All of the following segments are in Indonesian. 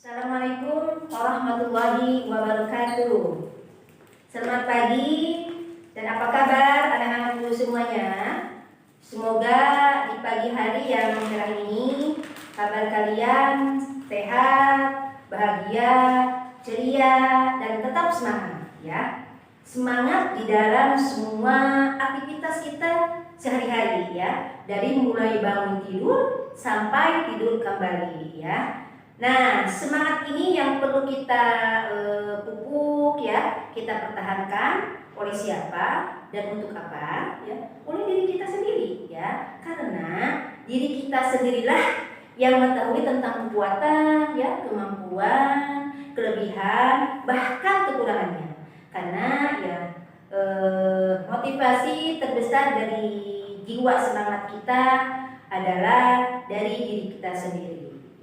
Assalamualaikum warahmatullahi wabarakatuh. Selamat pagi dan apa kabar anak-anakku semuanya? Semoga di pagi hari yang cerah ini kabar kalian sehat, bahagia, ceria dan tetap semangat ya. Semangat di dalam semua aktivitas kita sehari-hari ya. Dari mulai bangun tidur sampai tidur kembali ya. Nah, semangat ini yang perlu kita pupuk ya, kita pertahankan oleh siapa dan untuk apa ya? Oleh diri kita sendiri ya. Karena diri kita sendirilah yang mengetahui tentang kekuatan ya, kemampuan, kelebihan, bahkan kekurangannya. Karena ya motivasi terbesar dari jiwa semangat kita adalah dari diri kita sendiri.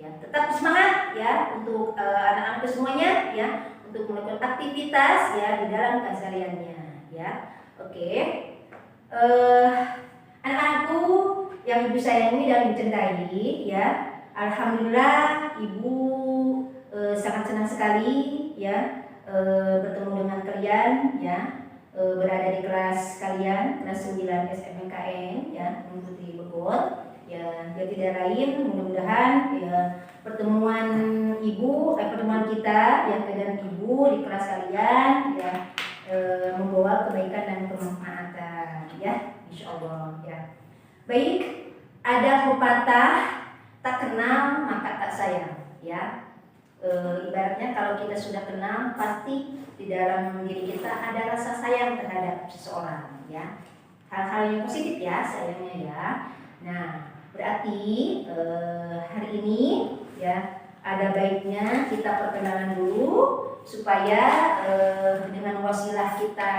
Tetap semangat ya untuk anak-anak semuanya ya, untuk melakukan aktivitas ya di dalam kesehariannya ya. Oke. Anak-anakku yang ibu sayangi dan dicintai ya, alhamdulillah ibu sangat senang sekali ya bertemu dengan kalian ya, berada di kelas kalian, kelas 9 SMKN ya, mengikuti Bogor. Ya, dia tidak lain mudah-mudahan ya pertemuan kita ya dengan ibu di kelas kalian ya membawa kebaikan dan kemanfaatan ya, insyaallah ya. Baik, ada pepatah tak kenal maka tak sayang ya. Ibaratnya kalau kita sudah kenal pasti di dalam diri kita ada rasa sayang terhadap seseorang ya. Hal-hal yang positif ya sayangnya ya. Nah, berarti hari ini ya ada baiknya kita perkenalan dulu supaya dengan wasilah kita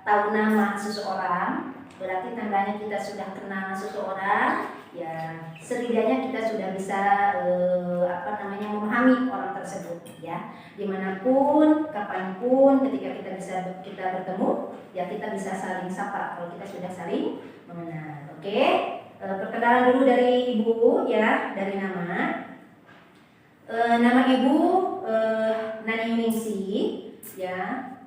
tahu nama seseorang, berarti tandanya kita sudah kenal seseorang ya, setidaknya kita sudah bisa memahami orang tersebut ya, dimanapun kapanpun ketika kita bertemu ya kita bisa saling sapa kalau kita sudah saling mengenal. Oke. Perkenalan dulu dari ibu ya, dari nama. Nama ibu Nani Yuningsi ya.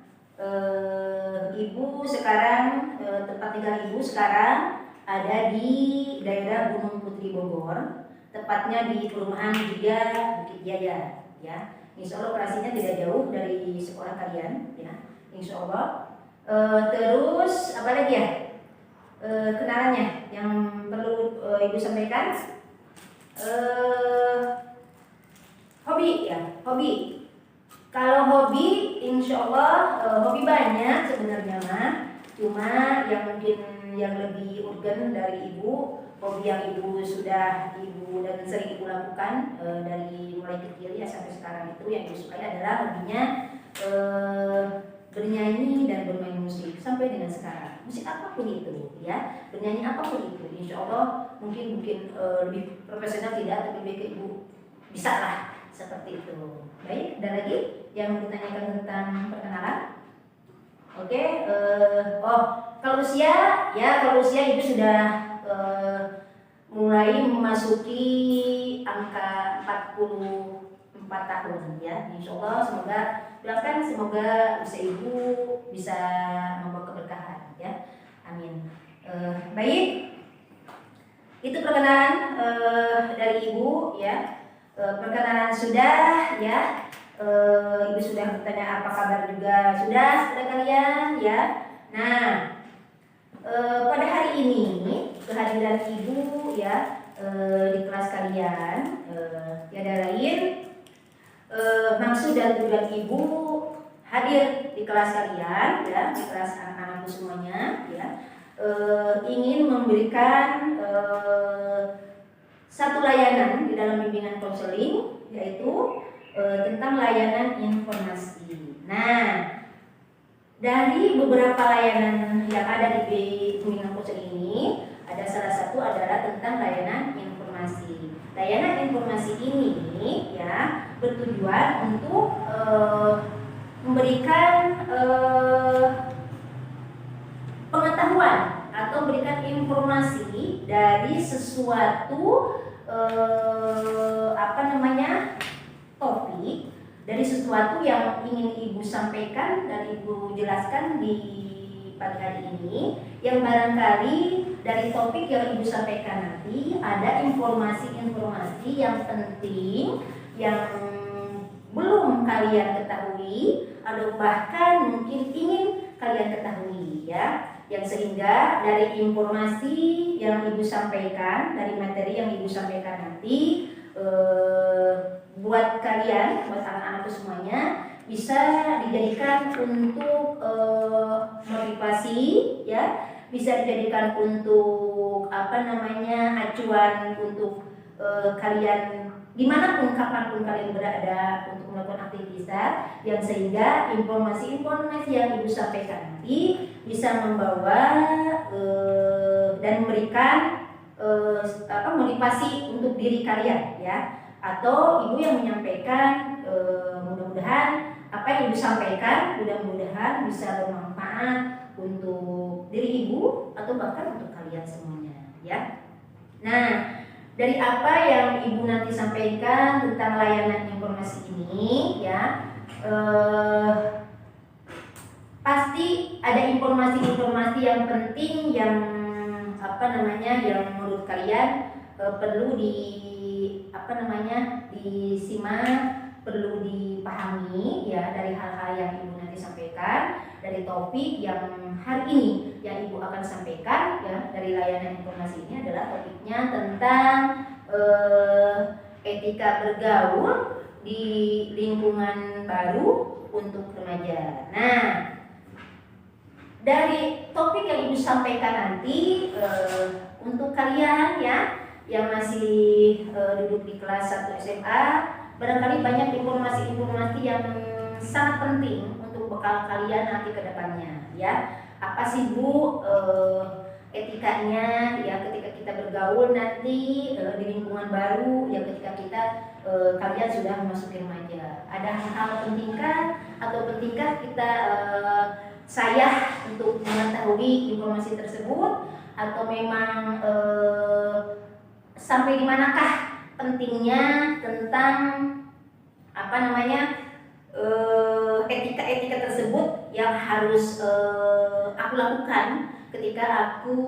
Ibu sekarang tempat tinggal ibu sekarang ada di daerah Gunung Putri Bogor, tepatnya di perumahan Jaya Bukit Jaya ya. Insya Allah operasinya tidak jauh dari sekolah kalian ya, insya Allah. Terus apa lagi ya? Kenalannya yang perlu ibu sampaikan, hobi ya, hobi. Kalau hobi, insya Allah hobi banyak sebenarnya mah. Cuma yang mungkin yang lebih urgen dari ibu, hobi yang ibu dan sering ibu lakukan dari mulai kecil ya sampai sekarang itu yang ibu sukai adalah hobinya bernyanyi dan bermain musik sampai dengan sekarang. Musik apapun itu ya, bernyanyi apapun itu, insya Allah mungkin lebih profesional tidak, tapi baik ibu bisa lah seperti itu. Baik, ada lagi yang ditanyakan tentang perkenalan? Oke, kalau usia ibu sudah mulai memasuki angka 44 tahun ya, insya Allah semoga usia ibu bisa membawa keberkahan ya, amin. Baik, itu perkenalan dari ibu ya. Perkenalan sudah ya, ibu sudah bertanya apa kabar juga sudah kepada kalian ya. Nah, pada hari ini kehadiran ibu ya di kelas kalian tiada lain maksud dan tujuan ibu hadir di kelas kalian ya, di kelas anak-anakku semuanya ya, ingin memberikan satu layanan di dalam bimbingan konseling, yaitu tentang layanan informasi. Nah, dari beberapa layanan yang ada di bimbingan konseling ini, ada salah satu adalah tentang layanan informasi. Layanan informasi ini ya bertujuan untuk memberikan pengetahuan atau memberikan informasi dari sesuatu topik dari sesuatu yang ingin Ibu sampaikan dan Ibu jelaskan di pagi hari ini, yang barangkali dari topik yang Ibu sampaikan nanti ada informasi-informasi yang penting yang belum kalian ketahui atau bahkan mungkin ingin kalian ketahui ya, yang sehingga dari informasi yang Ibu sampaikan, dari materi yang Ibu sampaikan nanti buat kalian, buat anak-anakku semuanya bisa dijadikan untuk motivasi ya, bisa dijadikan untuk acuan untuk kalian dimanapun kapanpun kalian berada untuk melakukan aktivitas, yang sehingga informasi-informasi yang Ibu sampaikan nanti bisa membawa dan memberikan motivasi untuk diri kalian ya, atau Ibu yang menyampaikan mudah-mudahan apa yang Ibu sampaikan mudah-mudahan bisa bermanfaat untuk diri Ibu atau bahkan untuk kalian semuanya ya. Nah, dari apa yang Ibu nanti sampaikan tentang layanan informasi ini ya, pasti ada informasi-informasi yang penting yang yang menurut kalian perlu disimak, perlu dipahami ya, dari hal-hal yang Ibu nanti sampaikan, dari topik yang hari ini yang Ibu akan sampaikan ya, dari layanan informasi ini adalah topiknya tentang etika bergaul di lingkungan baru untuk remaja. Nah, dari topik yang Ibu sampaikan nanti untuk kalian ya yang masih duduk di kelas 1 SMA, barangkali banyak informasi-informasi yang sangat penting untuk bekal kalian nanti ke depannya ya. Apa sih Bu etikanya ya ketika kita bergaul nanti di lingkungan baru ya, ketika kalian sudah memasuki remaja. Ada hal-hal pentingkah atau pentingkah kita saya untuk mengetahui informasi tersebut, atau memang sampai di manakah pentingnya tentang etika-etika tersebut yang harus aku lakukan ketika aku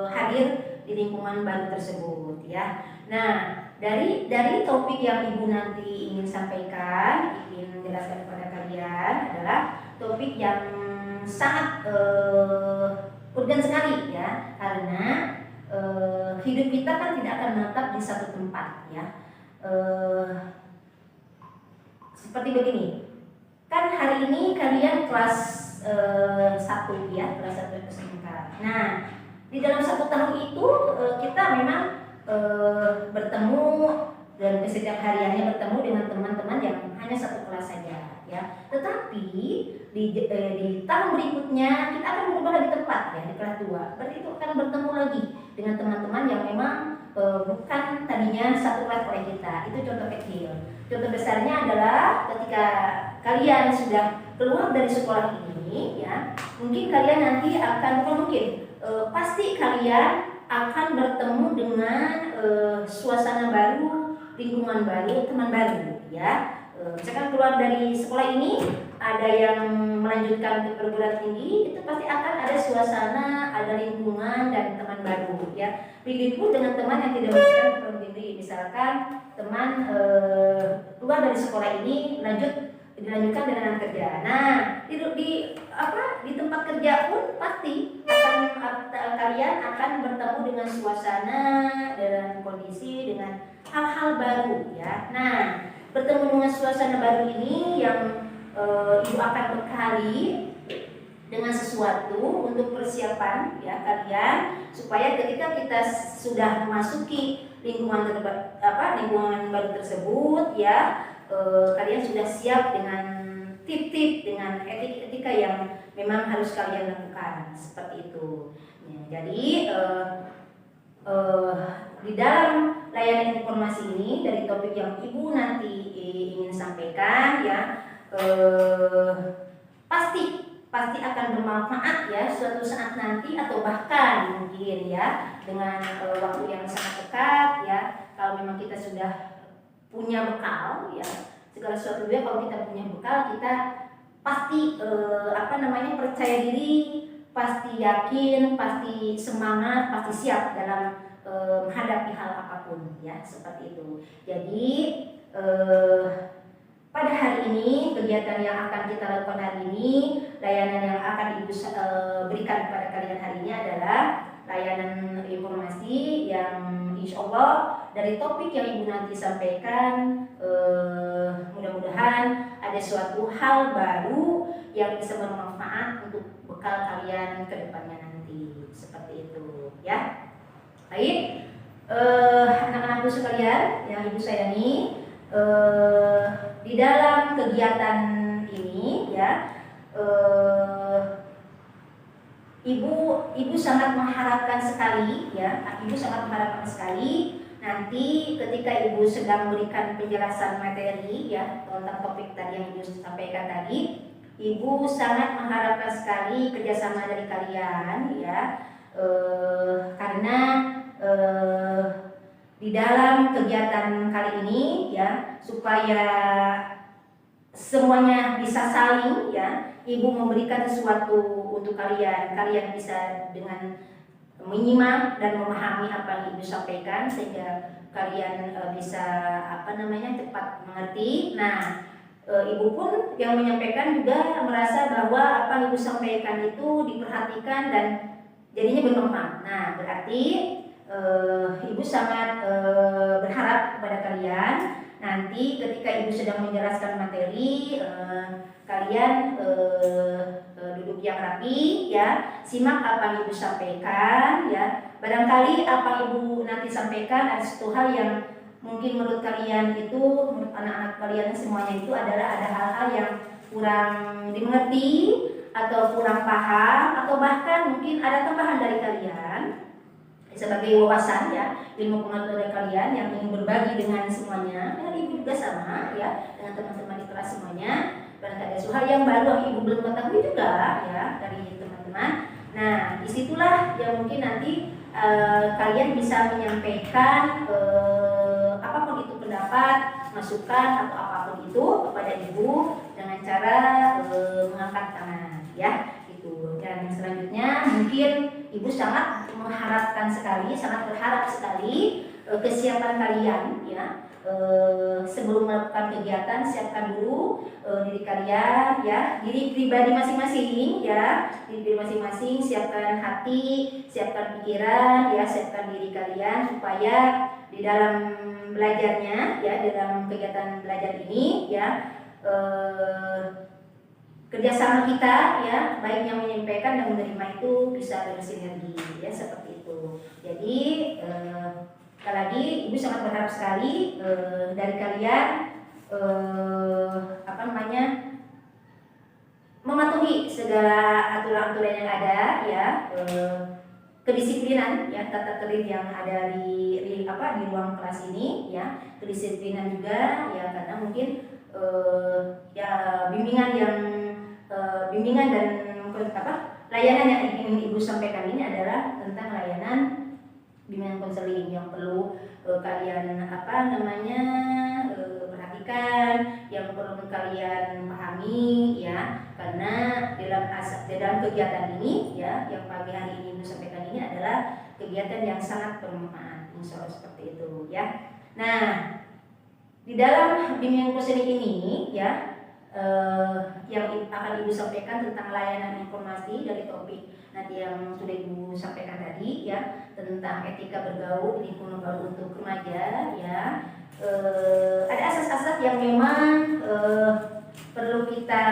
hadir di lingkungan baru tersebut ya. Nah, dari topik yang Ibu nanti ingin sampaikan, ingin jelaskan kepada kalian adalah topik yang sangat urgen sekali ya, karena hidup kita kan tidak akan menetap di satu tempat ya. Seperti begini, kan hari ini kalian kelas 1 ya, kelas 1 SMK. Nah, di dalam 1 tahun itu kita memang bertemu dan setiap hariannya bertemu dengan teman-teman yang hanya satu kelas saja ya. Tetapi di tahun berikutnya kita akan berubah lagi tempat ya, di kelas 2. Berarti itu akan bertemu lagi dengan teman-teman yang memang bukan tadinya satu kelas oleh kita. Itu contoh kecil. Contoh besarnya adalah ketika kalian sudah keluar dari sekolah ini ya, mungkin kalian nanti pasti kalian akan bertemu dengan suasana baru, lingkungan baru, teman baru ya. Misalkan keluar dari sekolah ini, ada yang melanjutkan ke perguruan tinggi, itu pasti akan ada suasana, ada lingkungan dan teman baru ya. Begitu dengan teman yang tidak melanjutkan ke perguruan tinggi, misalkan teman keluar dari sekolah ini dilanjutkan dengan kerja. Nah, di tempat kerja pun pasti kalian akan bertemu dengan suasana, dengan kondisi, dengan hal-hal baru ya. Nah, bertemu dengan suasana baru ini yang Ibu akan bekali dengan sesuatu untuk persiapan ya kalian, supaya ketika kita sudah memasuki lingkungan baru tersebut ya, kalian sudah siap dengan tip-tip, dengan etika yang memang harus kalian lakukan seperti itu ya. Jadi di dalam layanan informasi ini, dari topik yang Ibu nanti ingin sampaikan ya, pasti akan bermanfaat ya suatu saat nanti, atau bahkan mungkin ya dengan waktu yang sangat dekat ya, kalau memang kita sudah punya bekal ya, segala sesuatu juga kalau kita punya bekal kita pasti percaya diri, pasti yakin, pasti semangat, pasti siap dalam menghadapi hal apapun ya, seperti itu. Jadi pada hari ini kegiatan yang akan kita lakukan hari ini, layanan yang akan Ibu berikan kepada kalian hari ini adalah layanan informasi yang insya Allah dari topik yang Ibu nanti sampaikan mudah-mudahan ada suatu hal baru yang bisa bermanfaat untuk bekal kalian ke depannya nanti, seperti itu ya. Baik, anak-anakku sekalian yang Ibu sayangi, di dalam kegiatan ini ya, Ibu sangat mengharapkan sekali ya, Ibu sangat mengharapkan sekali nanti ketika Ibu sedang memberikan penjelasan materi ya tentang topik tadi yang Ibu sampaikan tadi, Ibu sangat mengharapkan sekali kerjasama dari kalian ya, karena di dalam kegiatan kali ini ya, supaya semuanya bisa saling ya, Ibu memberikan sesuatu untuk kalian bisa dengan menyimak dan memahami apa yang Ibu sampaikan sehingga kalian bisa cepat mengerti. Nah, Ibu pun yang menyampaikan juga merasa bahwa apa yang Ibu sampaikan itu diperhatikan dan jadinya bermanfaat. Nah, berarti Ibu sangat berharap kepada kalian nanti ketika Ibu sedang menjelaskan materi, kalian duduk yang rapi ya, simak apa yang Ibu sampaikan ya. Barangkali apa yang Ibu nanti sampaikan ada satu hal yang mungkin menurut kalian itu, menurut anak-anak kalian semuanya itu adalah ada hal-hal yang kurang dimengerti atau kurang paham, atau bahkan mungkin ada tambahan dari kalian sebagai wawasan ya, ilmu pengetahuan kalian yang ingin berbagi dengan semuanya, dengan Ibu juga sama ya, dengan teman-teman di kelas semuanya. Barangkali ada hal yang baru yang Ibu belum ketahui juga ya dari teman-teman. Nah, disitulah yang mungkin nanti kalian bisa menyampaikan apapun itu pendapat, masukan atau apapun itu kepada Ibu dengan cara mengangkat tangan ya. Dan selanjutnya mungkin Ibu sangat mengharapkan sekali, sangat berharap sekali kesiapan kalian ya. Sebelum melakukan kegiatan, siapkan dulu diri kalian ya, diri pribadi masing-masing ya, diri masing-masing, siapkan hati, siapkan pikiran ya, siapkan diri kalian supaya di dalam belajarnya ya, di dalam kegiatan belajar ini ya, kerjasama kita ya, baik yang menyampaikan dan menerima itu bisa bersinergi ya, seperti itu. Jadi sekali lagi Ibu sangat berharap sekali dari kalian mematuhi segala aturan-aturan yang ada ya, kedisiplinan ya, tata tertib yang ada di ruang kelas ini ya, kedisiplinan juga ya, karena mungkin bimbingan dan layanan yang ingin Ibu sampaikan ini adalah tentang layanan bimbingan konseling yang perlu kalian perhatikan, yang perlu kalian pahami ya, karena dalam kegiatan ini ya, yang pagi hari ini Ibu sampaikan ini adalah kegiatan yang sangat bermanfaat, insya Allah seperti itu ya. Nah, di dalam bimbingan konseling ini ya, yang akan Ibu sampaikan tentang layanan informasi dari topik nanti yang sudah Ibu sampaikan tadi ya, tentang etika bergaul di lingkungan baru untuk remaja ya. Ada asas-asas yang memang perlu kita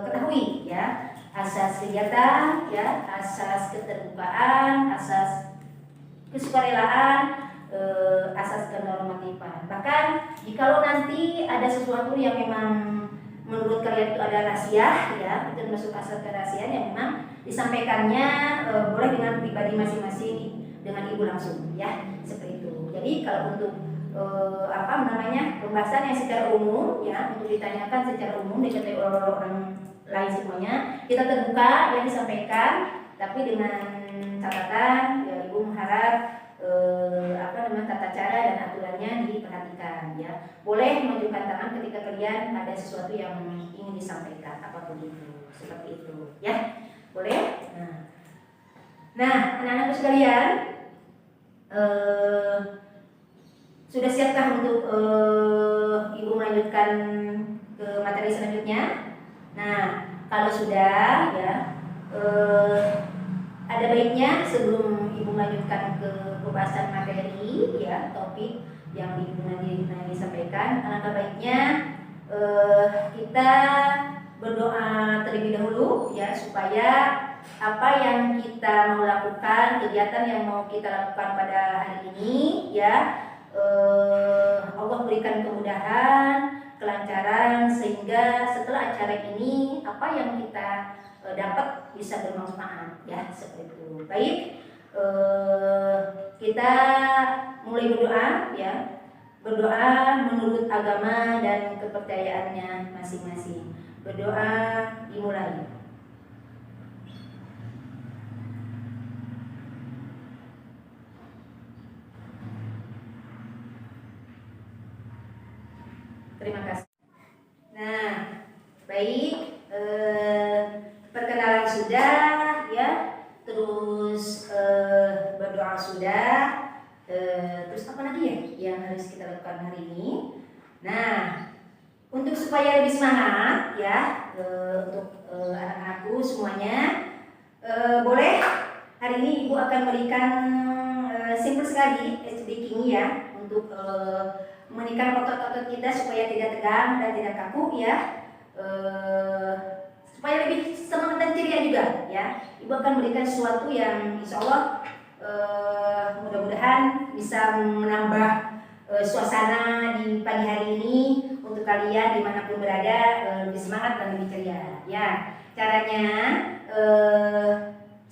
ketahui ya, asas kegiatan ya, asas keterbukaan, asas kesukarelaan, asas kenormatifan. Bahkan jikalau nanti ada sesuatu yang memang menurut kalian itu ada rahasia ya, itu masuk asas kerahasiaan yang memang disampaikannya boleh dengan pribadi masing-masing dengan Ibu langsung ya, seperti itu. Jadi kalau untuk pembahasan yang secara umum ya, untuk ditanyakan secara umum diketahui orang lain semuanya, kita terbuka yang disampaikan, tapi dengan catatan ya, Ibu mengharap tata cara dan aturannya diperhatikan ya. Boleh menunjukkan tangan ketika kalian ada sesuatu yang ingin disampaikan, apapun itu, seperti itu ya. Boleh? Nah, anak-anakku sekalian, sudah siapkah untuk Ibu melanjutkan ke materi selanjutnya? Nah, kalau sudah ya, ada baiknya sebelum Ibu melanjutkan ke pembahasan materi ya, topik yang Ibu nanti disampaikan, alangkah baiknya kita berdoa terlebih dahulu ya, supaya apa yang kita mau lakukan, kegiatan yang mau kita lakukan pada hari ini ya, Allah berikan kemudahan, kelancaran, sehingga setelah acara ini apa yang kita dapat bisa bermanfaat ya, seperti itu. Baik, kita mulai berdoa ya, berdoa menurut agama dan kepercayaannya masing-masing. Berdoa dimulai. Terima kasih. Nah, baik, perkenalan sudah ya, terus berdoa sudah, terus apa lagi ya yang harus kita lakukan hari ini? Nah, untuk supaya lebih semangat ya, untuk anak-anakku semuanya, boleh hari ini Ibu akan berikan simple sekali speaking ya, untuk memenikan otot-otot kita supaya tidak tegang dan tidak kaku ya, supaya lebih semangat dan ceria juga ya. Ibu akan berikan sesuatu yang insya Allah mudah-mudahan bisa menambah suasana di pagi hari ini untuk kalian dimanapun berada, lebih semangat dan lebih ceria ya. Caranya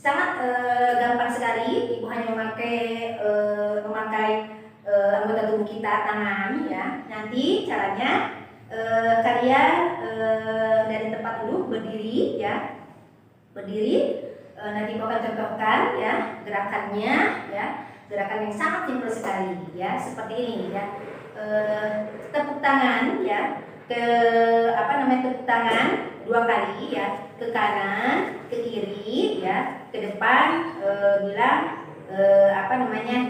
sangat gampang sekali. Ibu hanya memakai anggota tubuh kita, tangan ya. Nanti caranya kalian dari tempat duduk berdiri ya, berdiri. Nanti Ibu akan contohkan ya gerakannya ya, gerakan yang sangat simpel sekali ya, seperti ini ya. Tepuk tangan ya, tepuk tangan 2 kali ya, ke kanan, ke kiri ya, ke depan, bilang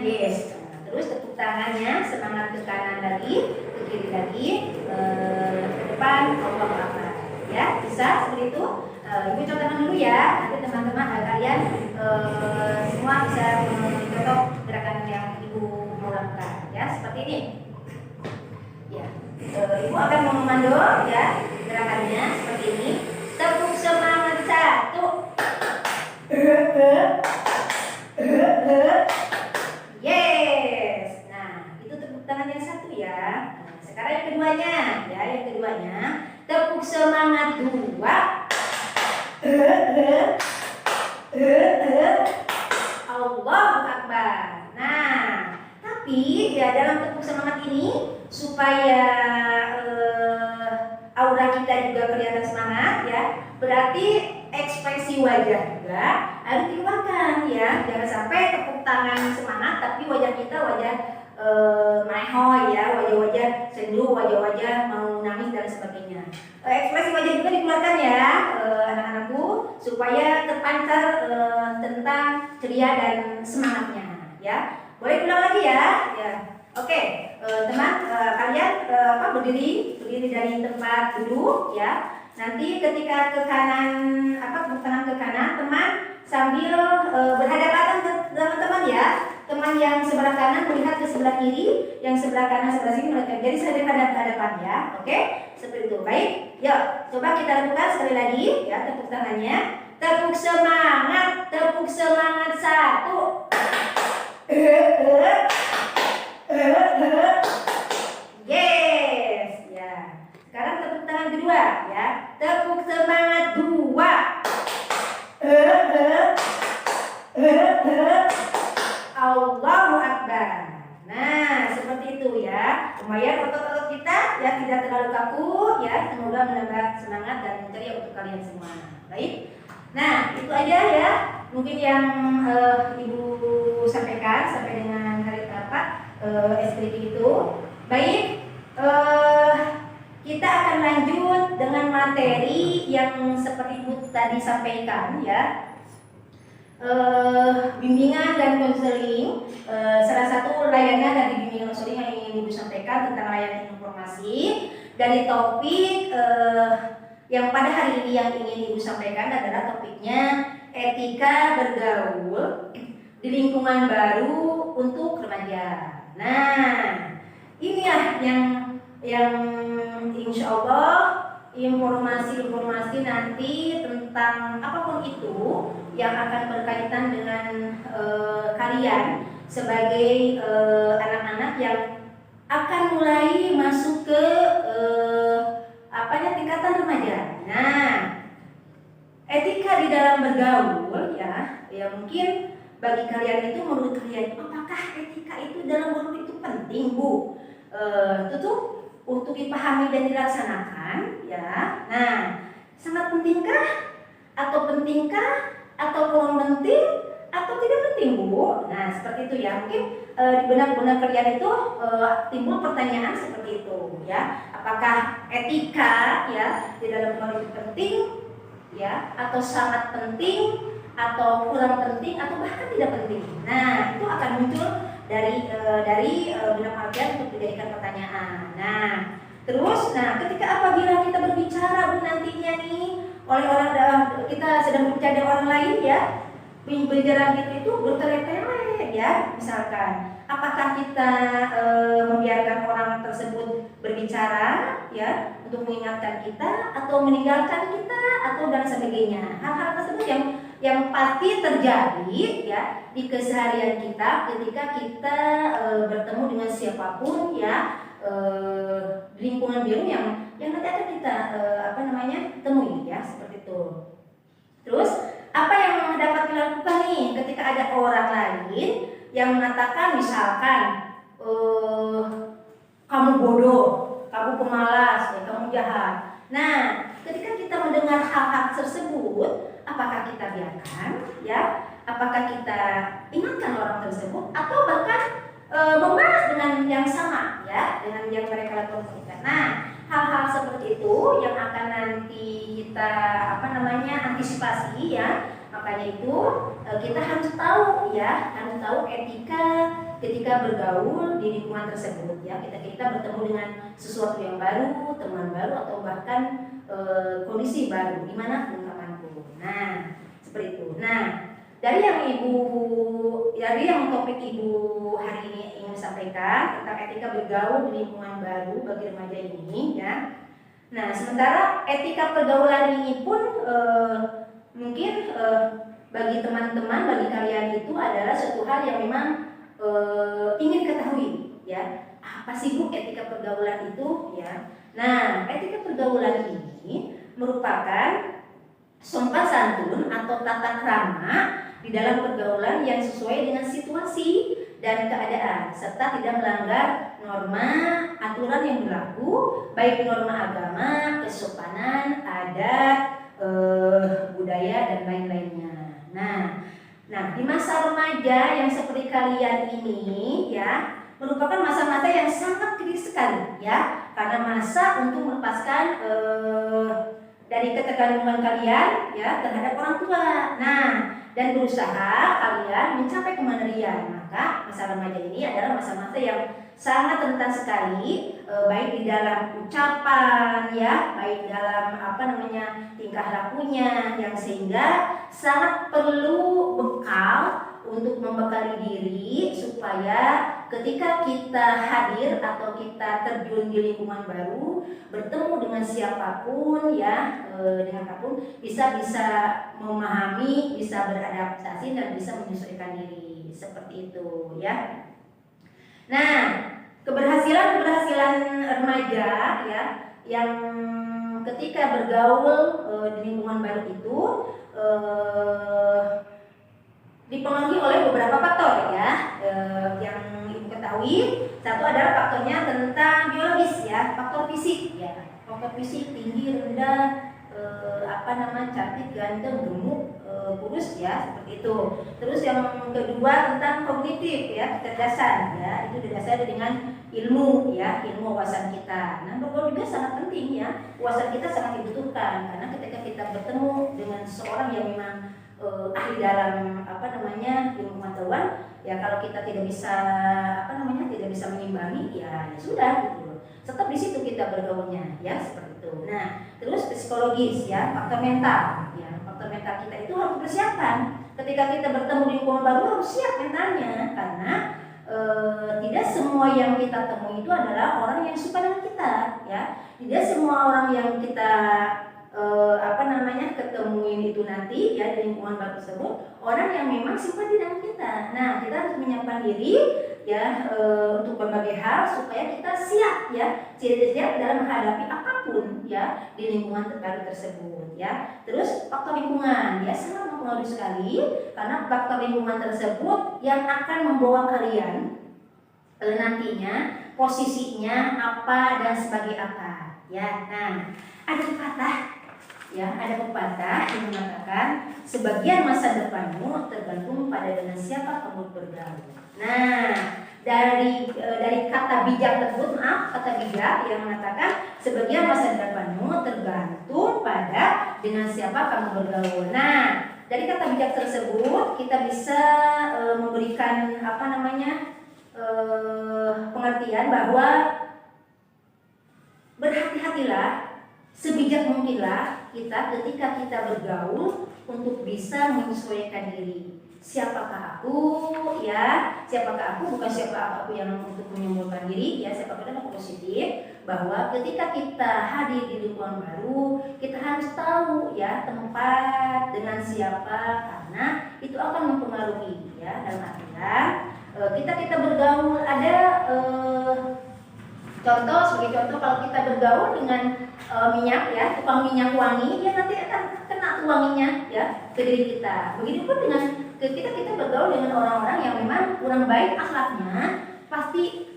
yes. Terus tepuk tangannya semangat ke kanan lagi, ke kiri lagi, ke depan, Allahu Akbar ya. Bisa seperti itu. Ibu contohkan dulu ya, nanti teman-teman kalian semua bisa mencontoh gerakan yang Ibu mau lakukan ya, seperti ini ya. Ibu akan memando ya gerakannya seperti ini. Tepuk semangat 1. Yes. Nah, itu tepuk tangan yang 1 ya. Nah, sekarang yang keduanya ya, yang keduanya tepuk semangat 2. Allahu Akbar. Nah, tapi ya dalam tepuk semangat ini supaya aura kita juga kelihatan semangat ya, berarti ekspresi wajah juga harus dikeluarkan ya. Jangan sampai tepuk tangan semangat tapi wajah kita wajah melehoy ya, wajah-wajah sendu, wajah-wajah mau nangis dan sebagainya. Ekspresi wajah juga dikeluarkan ya, anak-anakku, supaya terpancar tentang ceria dan semangatnya ya. Boleh ulang lagi ya. Oke, teman, kalian berdiri dari tempat duduk ya. Nanti ketika ke kanan, tepuk tangan ke kanan, teman sambil berhadapan dengan teman ya. Teman yang sebelah kanan melihat ke sebelah kiri, yang sebelah kanan sebelah sini melihat. Jadi saling hadap-hadapan ya. Oke, seperti itu. Baik, yuk coba kita lakukan sekali lagi ya, tepuk tangannya. Tepuk semangat 1. Yes ya. Sekarang tepuk tangan kedua ya. Tepuk semangat 2. Allahu Akbar. Nah, seperti itu ya. Lumayan otot-otot kita ya tidak terlalu kaku ya. Semoga menambah semangat dan ceria untuk kalian semua. Baik. Nah, itu aja ya. Mungkin yang Ibu sampaikan sampai dengan skripsi itu. Baik, kita akan lanjut dengan materi yang seperti Ibu tadi sampaikan ya. Bimbingan dan konseling, salah satu layanan dari bimbingan konseling yang ingin Ibu sampaikan tentang layanan informasi dari topik yang pada hari ini yang ingin Ibu sampaikan adalah topiknya etika bergaul di lingkungan baru untuk remaja. Nah, inilah yang insya Allah informasi-informasi nanti tentang apapun itu yang akan berkaitan dengan kalian sebagai anak-anak yang akan mulai masuk ke tingkatan remaja. Nah, etika di dalam bergaul ya mungkin bagi kalian itu, menurut kalian apakah etika itu dalam bergaul itu penting, Bu? Tentu untuk dipahami dan dilaksanakan ya. Nah, sangat pentingkah atau kurang penting atau tidak penting, Bu? Nah, seperti itu ya. Mungkin di benak-benak kalian itu timbul pertanyaan seperti itu ya. Apakah etika ya di dalam bergaul itu penting ya, atau sangat penting, atau kurang penting, atau bahkan tidak penting? Nah, itu akan muncul dari benak kalian untuk dijadikan pertanyaan. Nah, terus, ketika apabila kita berbicara, Bu, nantinya nih oleh orang, kita sedang berbicara dengan orang lain ya, berbicara gitu itu bertele-tele ya, misalkan, apakah kita membiarkan orang tersebut berbicara ya untuk mengingatkan kita, atau meninggalkan kita, atau dan sebagainya. Hal-hal tersebut yang pasti terjadi ya di keseharian kita ketika kita bertemu dengan siapapun ya, di lingkungan biru yang nanti akan kita temui ya, seperti itu. Terus apa yang dapat dilakukan nih ketika ada orang lain yang mengatakan, misalkan kamu bodoh, kamu pemalas, ya, kamu jahat. Nah, ketika kita mendengar hal-hal tersebut, apakah kita biarkan ya? Apakah kita ingatkan orang tersebut, atau bahkan membalas dengan yang sama ya, dengan yang mereka lakukan? Nah, hal-hal seperti itu yang akan nanti kita antisipasi ya. Makanya itu kita harus tahu ya, harus tahu etika ketika bergaul di lingkungan tersebut ya. Kita bertemu dengan sesuatu yang baru, teman baru, atau bahkan kondisi baru, gimana teman-temanku. Nah, seperti itu. Nah, dari yang topik Ibu hari ini ingin sampaikan tentang etika bergaul di lingkungan baru bagi remaja ini ya. Nah, sementara etika pergaulan ini pun mungkin bagi teman-teman, bagi kalian itu adalah suatu hal yang memang ingin ketahui ya. Apa sih, Bu, etika pergaulan itu ya? Nah, etika pergaulan ini merupakan sopan santun atau tata krama di dalam pergaulan yang sesuai dengan situasi dan keadaan, serta tidak melanggar norma aturan yang berlaku, baik norma agama, kesopanan, adat, budaya, dan lain-lainnya. Nah, di masa remaja yang seperti kalian ini ya, merupakan masa-masa yang sangat kritis sekali ya, karena masa untuk melepaskan dari ketergantungan kalian ya terhadap orang tua. Nah, dan berusaha kalian mencapai kemandirian. Maka masa remaja ini adalah masa-masa yang sangat rentan sekali, baik di dalam ucapan ya, baik dalam tingkah lakunya, yang sehingga sangat perlu bekal untuk membekali diri supaya ketika kita hadir atau kita terjun di lingkungan baru, bertemu dengan siapapun ya, dengan apapun bisa memahami, bisa beradaptasi, dan bisa menyesuaikan diri, seperti itu ya. Nah, keberhasilan remaja ya yang ketika bergaul di lingkungan baru itu dipengaruhi oleh beberapa faktor ya, yang Ibu ketahui. Satu adalah faktornya tentang biologis ya, faktor fisik ya, faktor fisik tinggi rendah, cantik, ganteng, gemuk, kurus ya, seperti itu. Terus yang kedua tentang kognitif ya, kecerdasan ya, itu didasari dengan ilmu ya, ilmu wawasan kita. Nah, bergaul juga sangat penting ya, wawasan kita sangat dibutuhkan karena ketika kita bertemu dengan seseorang yang memang ahli dalam ilmu pengetahuan ya, kalau kita tidak bisa tidak bisa mengimbangi ya, ya sudah gitu. Tetap di situ kita bergaulnya ya, seperti itu. Nah, terus psikologis ya, faktor mental ya, faktor mental kita itu harus persiapan. Ketika kita bertemu di lingkungan baru harus siap mentalnya karena tidak semua yang kita temui itu adalah orang yang suka dengan kita ya. Tidak semua orang yang kita ketemuin itu nanti ya di lingkungan baru tersebut orang yang memang simpati dengan kita. Nah, kita harus menyiapkan diri ya untuk berbagai hal supaya kita siap ya, siap dalam menghadapi apapun ya di lingkungan baru tersebut ya. Terus faktor lingkungan ya sangat mempengaruhi sekali karena faktor lingkungan tersebut yang akan membawa kalian nantinya posisinya apa dan sebagai apa ya. Nah, ada pepatah yang mengatakan sebagian masa depanmu tergantung pada dengan siapa kamu bergaul. Nah, dari kata bijak tersebut, kata bijak yang mengatakan sebagian masa depanmu tergantung pada dengan siapa kamu bergaul. Nah, dari kata bijak tersebut kita bisa memberikan pengertian bahwa berhati-hatilah, sebijak mungkinlah kita ketika kita bergaul untuk bisa menyesuaikan diri. Siapakah aku ya? Siapakah aku? Bukan siapa aku yang untuk menyimpulkan diri ya. Siapakah aku positif bahwa ketika kita hadir di lingkungan baru, kita harus tahu ya tempat dengan siapa karena itu akan mempengaruhi ya. Dalam artian kita bergaul ada sebagai contoh kalau kita bergaul dengan minyak ya, tukang minyak wangi ya, nanti akan kena tuh wanginya ya ke diri kita. Begitupun dengan ketika kita bergaul dengan orang-orang yang memang kurang baik akhlaknya, pasti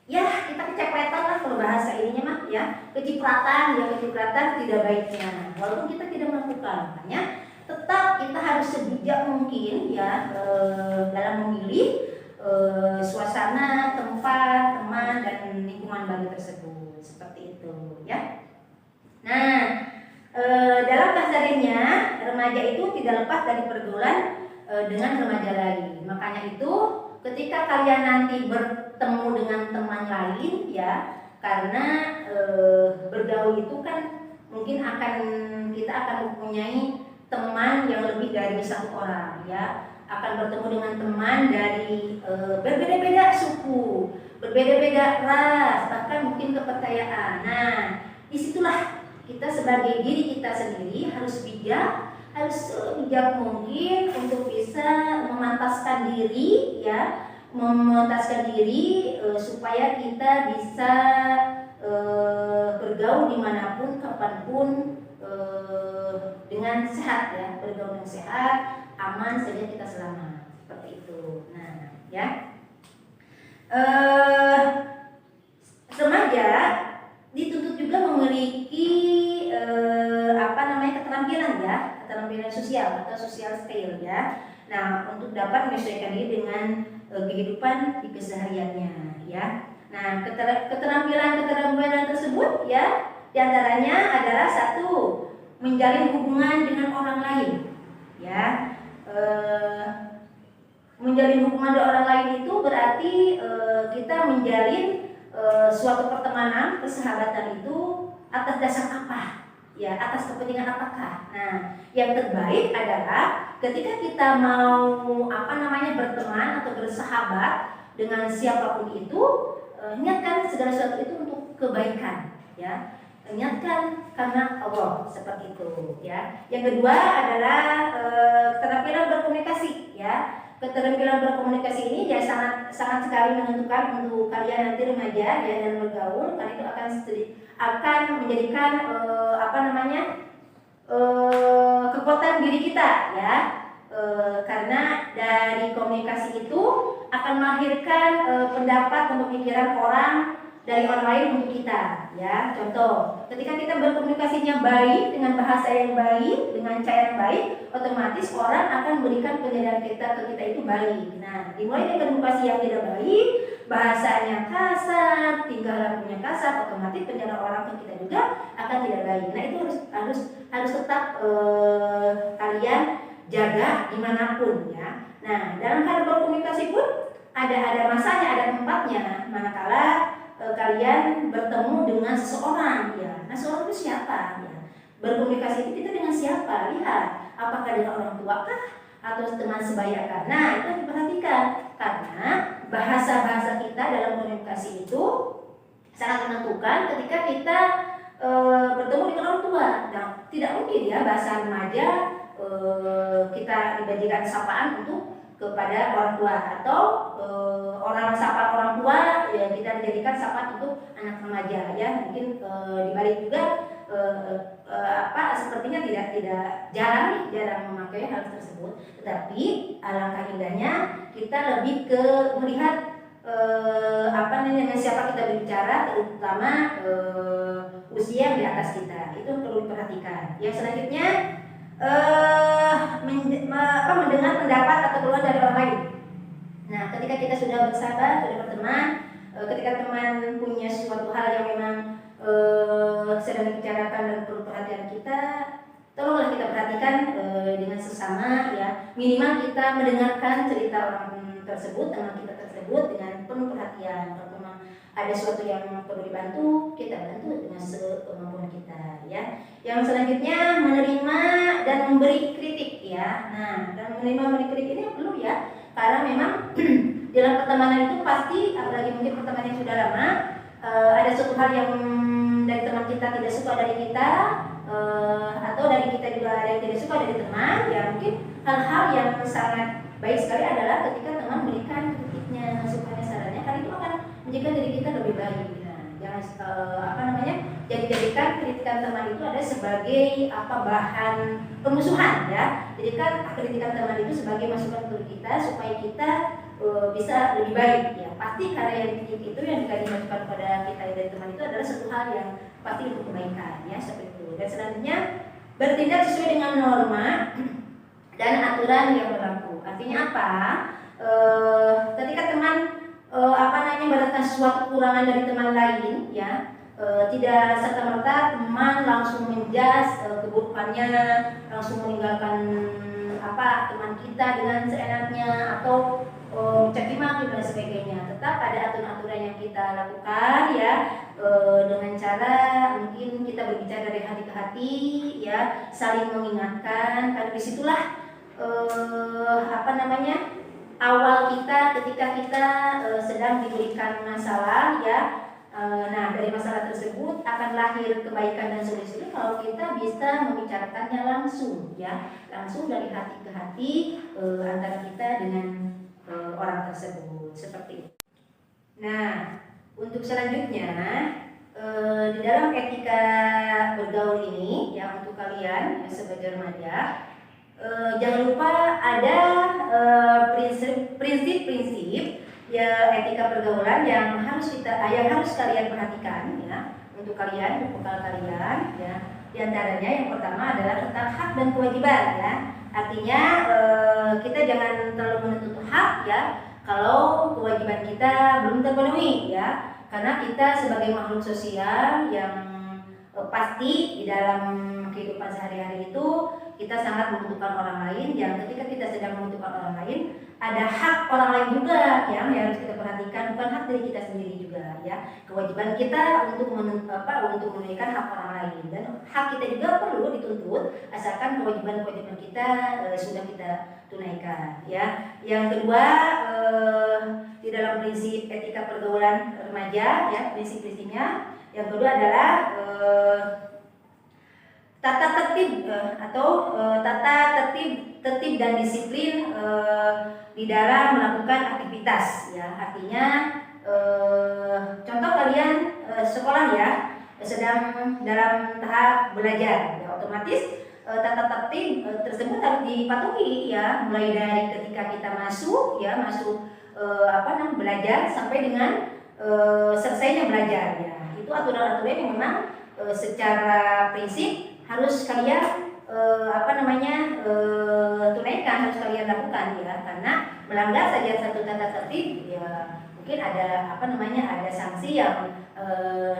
ya kita kecepretan lah kalau bahasa ininya mah ya, kecipratan tidak baiknya walaupun kita tidak melakukan. Makanya tetap kita harus sebijak mungkin ya dalam memilih suasana, tempat, teman dan lingkungan baru tersebut, seperti itu ya. Nah, dalam kasarnya remaja itu tidak lepas dari pergaulan dengan remaja lain. Makanya itu ketika kalian nanti bertemu dengan teman lain ya, karena bergaul itu kan mungkin kita akan mempunyai teman yang lebih dari satu orang ya, akan bertemu dengan teman dari berbeda-beda suku, berbeda-beda ras, bahkan mungkin kepercayaan. Nah, disitulah kita sebagai diri kita sendiri harus bijak mungkin untuk bisa memantaskan diri ya, supaya kita bisa bergaul dimanapun, kapanpun dengan sehat ya, bergaul dengan sehat, aman saja kita selamat, seperti itu. Nah, ya. Remaja dituntut juga memiliki keterampilan sosial atau social skill ya. Nah, untuk dapat menyesuaikan diri dengan kehidupan di kesehariannya ya. Nah, keterampilan tersebut ya diantaranya adalah satu, menjalin hubungan dengan orang lain ya. Menjalin hubungan dengan orang lain itu berarti kita menjalin suatu pertemanan, persahabatan itu atas dasar apa? Ya, atas kepentingan apakah? Nah, yang terbaik adalah ketika kita mau berteman atau bersahabat dengan siapapun itu, niatkan segala sesuatu itu untuk kebaikan, ya. Niatkan karena Allah, seperti itu, ya. Yang kedua adalah keterampilan berkomunikasi, ya. Keterampilan berkomunikasi ini ya sangat sekali menentukan untuk kalian nanti remaja ya dalam bergaul, karena itu akan menjadikan kekuatan diri kita ya, karena dari komunikasi itu akan melahirkan pendapat dan pemikiran orang dari orang lain untuk kita, ya. Contoh, ketika kita berkomunikasinya baik dengan bahasa yang baik, dengan cara yang baik, otomatis orang akan memberikan penilaian kita ke kita itu baik. Nah, dimulai dari komunikasi yang tidak baik, bahasanya kasar, tingkah lakunya kasar, otomatis penilaian orang ke kita juga akan tidak baik. Nah, itu harus tetap kalian jaga dimanapun, ya. Nah, dalam hal berkomunikasi pun ada masanya, ada tempatnya. Manakala kalian bertemu dengan seseorang, ya. Nah, seseorang itu siapa, ya? Berkomunikasi itu kita dengan siapa? Lihat, apakah dengan orang tua kah atau teman sebaya kah? Nah, itu harus diperhatikan karena bahasa-bahasa kita dalam komunikasi itu sangat menentukan ketika kita bertemu dengan orang tua. Nah, tidak mungkin ya bahasa remaja kita diberikan sapaan untuk kepada orang tua atau orang sapa orang tua ya kita dijadikan sapaan untuk anak remaja, ya. Mungkin dibalik juga sepertinya tidak jarang memakai hal tersebut, tetapi alangkah indahnya kita lebih ke melihat dengan siapa kita berbicara, terutama usia yang di atas kita, itu perlu diperhatikan. Yang selanjutnya mendengar pendapat atau keluhan dari orang lain. Nah, ketika kita sudah bersahabat, sudah berteman, ketika teman punya suatu hal yang memang sedang dibicarakan dan perlu perhatian kita, tolonglah kita perhatikan dengan sesama, ya. Minimal kita mendengarkan cerita orang tersebut, teman kita tersebut dengan penuh perhatian. Kalau memang ada sesuatu yang perlu dibantu, kita bantu dengan sekemampuan kita, ya. Yang selanjutnya menerima dan memberi kritik, ya. Nah, dan menerima memberi kritik ini perlu, ya, karena memang dalam pertemanan itu pasti, apalagi mungkin pertemanan yang sudah lama, ada suatu hal yang dari teman kita tidak suka dari kita, atau dari kita juga ada yang tidak suka dari teman, ya. Mungkin hal-hal yang sangat baik sekali adalah ketika teman memberikan kritiknya, masukannya, sarannya, karena itu akan menjadikan diri kita lebih baik. Nah, jangan jadikan kritikan teman itu ada sebagai bahan pemusuhan, ya. Jadikan kritikan teman itu sebagai masukan untuk kita supaya kita bisa lebih baik, ya. Pasti karena yang kritik itu yang dimasukkan kepada kita dari teman itu adalah satu hal yang pasti untuk kebaikan, ya, seperti itu. Dan selanjutnya bertindak sesuai dengan norma dan aturan yang berlaku. Artinya apa? Ketika teman mendapatkan suatu kekurangan dari teman lain, ya, tidak serta-merta teman langsung menjas keburukannya, langsung meninggalkan teman kita dengan seenaknya atau caci maki dan sebagainya. Tetap ada aturan-aturan yang kita lakukan, ya, dengan cara mungkin kita berbicara dari hati ke hati, ya, saling mengingatkan. Karena disitulah awal kita ketika kita sedang diberikan masalah, ya. Nah, dari masalah tersebut akan lahir kebaikan dan solusi kalau kita bisa membicarakannya langsung, ya, langsung dari hati ke hati antara kita dengan orang tersebut, seperti itu. Nah, untuk selanjutnya di dalam etika bergaul ini, ya, untuk kalian yang sebagai remaja, jangan lupa ada prinsip-prinsip, ya, etika pergaulan yang harus kalian perhatikan, ya, untuk kalian, untuk bekal kalian, ya. Di antaranya yang pertama adalah tentang hak dan kewajiban, ya. Artinya kita jangan terlalu menuntut hak, ya, kalau kewajiban kita belum terpenuhi, ya. Karena kita sebagai makhluk sosial yang pasti di dalam kehidupan sehari-hari itu kita sangat membutuhkan orang lain, yang ketika kita sedang membutuhkan orang lain, ada hak orang lain juga yang harus kita perhatikan, bukan hak dari kita sendiri juga, ya. Kewajiban kita untuk menunaikan hak orang lain, dan hak kita juga perlu dituntut asalkan kewajiban-kewajiban kita sudah kita tunaikan, ya. Yang kedua, di dalam prinsip etika pergaulan remaja, ya, prinsip-prinsipnya yang kedua adalah tata tertib dan disiplin di dalam melakukan aktivitas, ya. Artinya contoh kalian sekolah, ya, sedang dalam tahap belajar, ya, otomatis tata tertib tersebut harus dipatuhi, ya, mulai dari ketika kita masuk belajar sampai dengan selesainya belajar ya. Itu aturan-aturan yang memang secara prinsip harus kalian tunaikan, harus kalian lakukan ya, karena melanggar saja satu tata tertib ya mungkin ada ada sanksi yang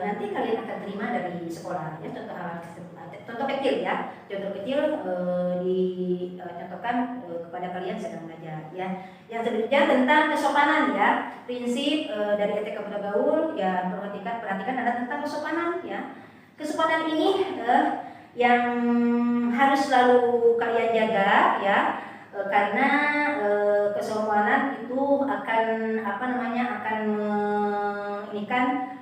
nanti kalian akan terima dari sekolah ya. Contoh kecil ya, dicontohkan kepada kalian sedang belajar ya. Yang selanjutnya tentang kesopanan ya, prinsip dari etika bergaul ya, perhatikan ada tentang kesopanan ya. Kesopanan ini yang harus selalu kalian jaga ya, karena kesopanan itu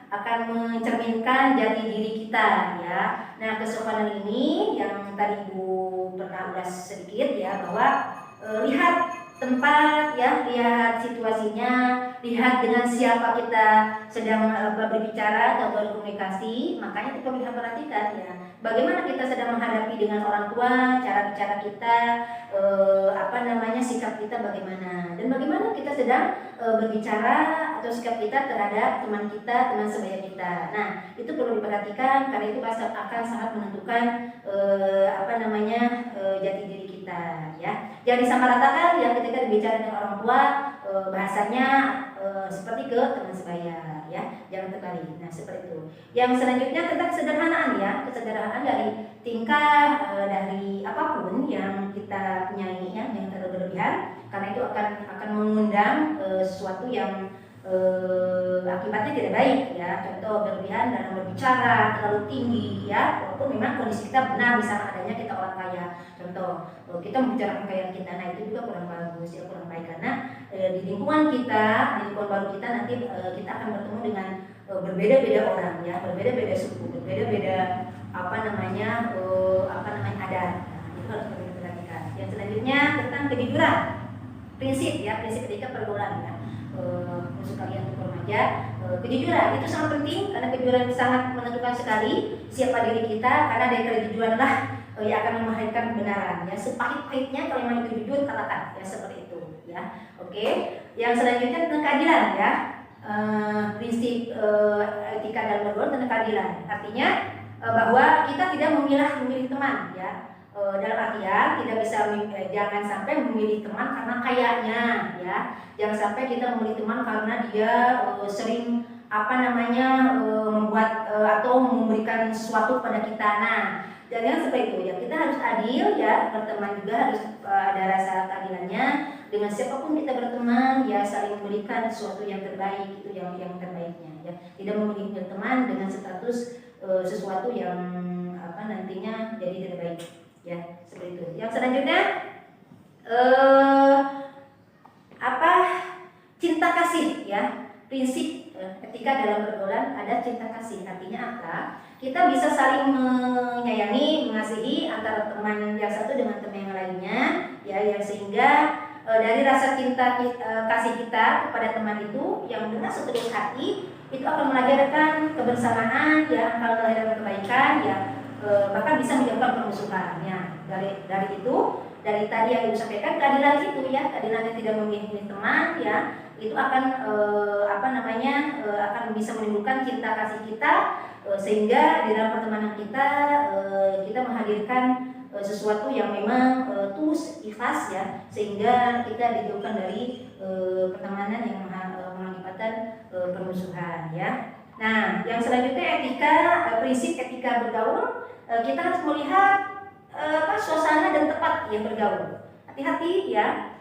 akan mencerminkan jati diri kita ya. Nah, kesopanan ini yang tadi Ibu pernah ulas sedikit ya, bahwa lihat tempat ya, lihat situasinya, lihat dengan siapa kita sedang berbicara atau berkomunikasi. Makanya kita bisa perhatikan ya, bagaimana kita sedang menghadapi dengan orang tua, cara bicara kita, sikap kita bagaimana, dan bagaimana kita sedang berbicara atau sikap kita terhadap teman kita, teman sebaya kita. Nah, itu perlu diperhatikan karena itu akan sangat menentukan jati diri kita ya. Jangan disamaratakan ya ketika berbicara dengan orang tua, bahasanya seperti ke teman sebaya ya, jangan terbalik. Nah, seperti itu. Yang selanjutnya tentang kesederhanaan ya, kesederhanaan dari tingkah dari apapun yang kita punyai ya, yang terlalu berlebihan, karena itu akan mengundang sesuatu yang akibatnya tidak baik ya. Contoh berlebihan dalam berbicara terlalu tinggi ya, walaupun memang kondisi kita benar, misalnya adanya kita orang kaya, contoh kita membicarakan kekayaan kita, nah itu juga kurang bagus ya, kurang baik, karena di lingkungan kita, di lingkungan baru kita nanti kita akan bertemu dengan berbeda-beda orang ya, berbeda-beda suku, berbeda-beda adat. Nah, itu harus kita perhatikan. Yang selanjutnya tentang kejujuran, prinsip etika pergaulan ya. Musuh kalian untuk remaja, kejujuran itu sangat penting karena kejujuran sangat menentukan sekali siapa diri kita, karena dari kejujuranlah yang akan melahirkan kebenaran ya. Sepahit-pahitnya kalau memang itu jujur, katakan ya, seperti itu ya. Oke. Yang selanjutnya tentang keadilan ya. Prinsip etika dalam bergaul tentang keadilan, artinya bahwa kita tidak memilih teman ya. Dalam artian tidak bisa jangan sampai memilih teman karena kayaknya ya, jangan sampai kita memilih teman karena dia sering membuat atau memberikan sesuatu pada kita. Nah, jangan seperti itu ya, kita harus adil ya, berteman juga harus ada rasa keadilannya, dengan siapapun kita berteman ya, saling memberikan sesuatu yang terbaik, itu yang terbaiknya ya, tidak memilih teman dengan status sesuatu yang nantinya jadi tidak baik ya, seperti itu. Yang selanjutnya cinta kasih ya, prinsip etika dalam pergaulan ada cinta kasih. Artinya apa? Kita bisa saling menyayangi, mengasihi antara teman yang satu dengan teman yang lainnya ya, yang sehingga dari rasa cinta kasih kita kepada teman itu yang dengan setulus hati itu akan melahirkan kebersamaan ya, akan melahirkan kebaikan ya, bahkan bisa menjauhkan permusuhan ya. Dari itu, dari tadi yang Ibu sampaikan, keadilan itu ya, keadilan yang tidak memilih teman ya, itu akan akan bisa menimbulkan cinta kasih kita, sehingga di dalam pertemanan kita kita menghadirkan sesuatu yang memang tulus, ikhlas ya, sehingga kita dijauhkan dari pertemanan yang mengakibatkan permusuhan ya. Nah, yang selanjutnya prinsip etika bergaul, kita harus melihat suasana dan tempat yang bergaul. Hati-hati ya,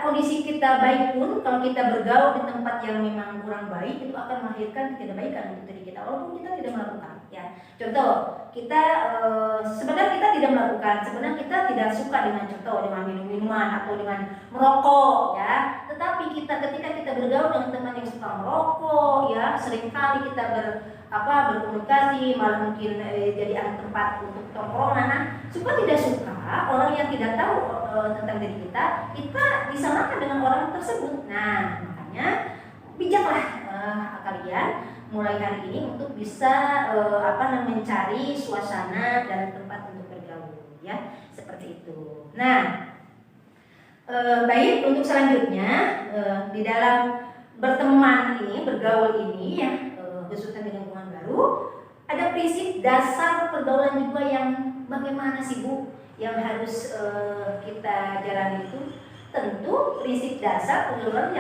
kondisi kita baik pun kalau kita bergaul di tempat yang memang kurang baik, itu akan melahirkan ketidakbaikan untuk diri kita walaupun kita tidak melakukan ya. Contoh, kita sebenarnya kita tidak melakukan, sebenarnya kita tidak suka dengan minum-minuman atau dengan merokok ya, tetapi ketika kita bergaul dengan teman yang suka merokok ya, seringkali kita berkomunikasi, malah mungkin jadi tempat untuk tongkrongan. Nah, suka tidak suka, orang yang tidak tahu tentang diri kita disamakan dengan orang tersebut. Nah, makanya bijaklah kalian mulai hari ini untuk bisa mencari suasana dan tempat untuk bergaul ya, seperti itu. Nah, baik, untuk selanjutnya di dalam berteman ini, bergaul ini ya, khususnya di lingkungan baru, ada prinsip dasar pergaulan juga yang bagaimana sih Bu yang harus kita jalani itu. Tentu prinsip dasar pergaulan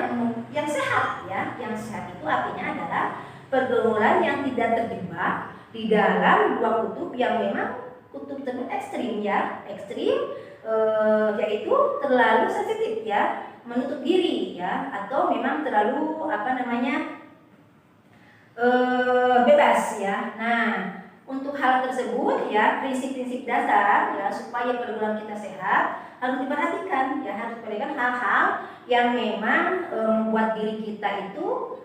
yang sehat ya. Yang sehat itu artinya adalah pergaulan yang tidak terjebak di dalam dua kutub yang memang kutub tersebut ekstrim ya, yaitu terlalu sensitif ya, menutup diri ya, atau memang terlalu bebas ya. Nah, untuk hal tersebut ya, prinsip-prinsip dasar ya supaya pergaulan kita sehat harus diperhatikan ya, harus diperhatikan hal-hal yang memang membuat diri kita itu,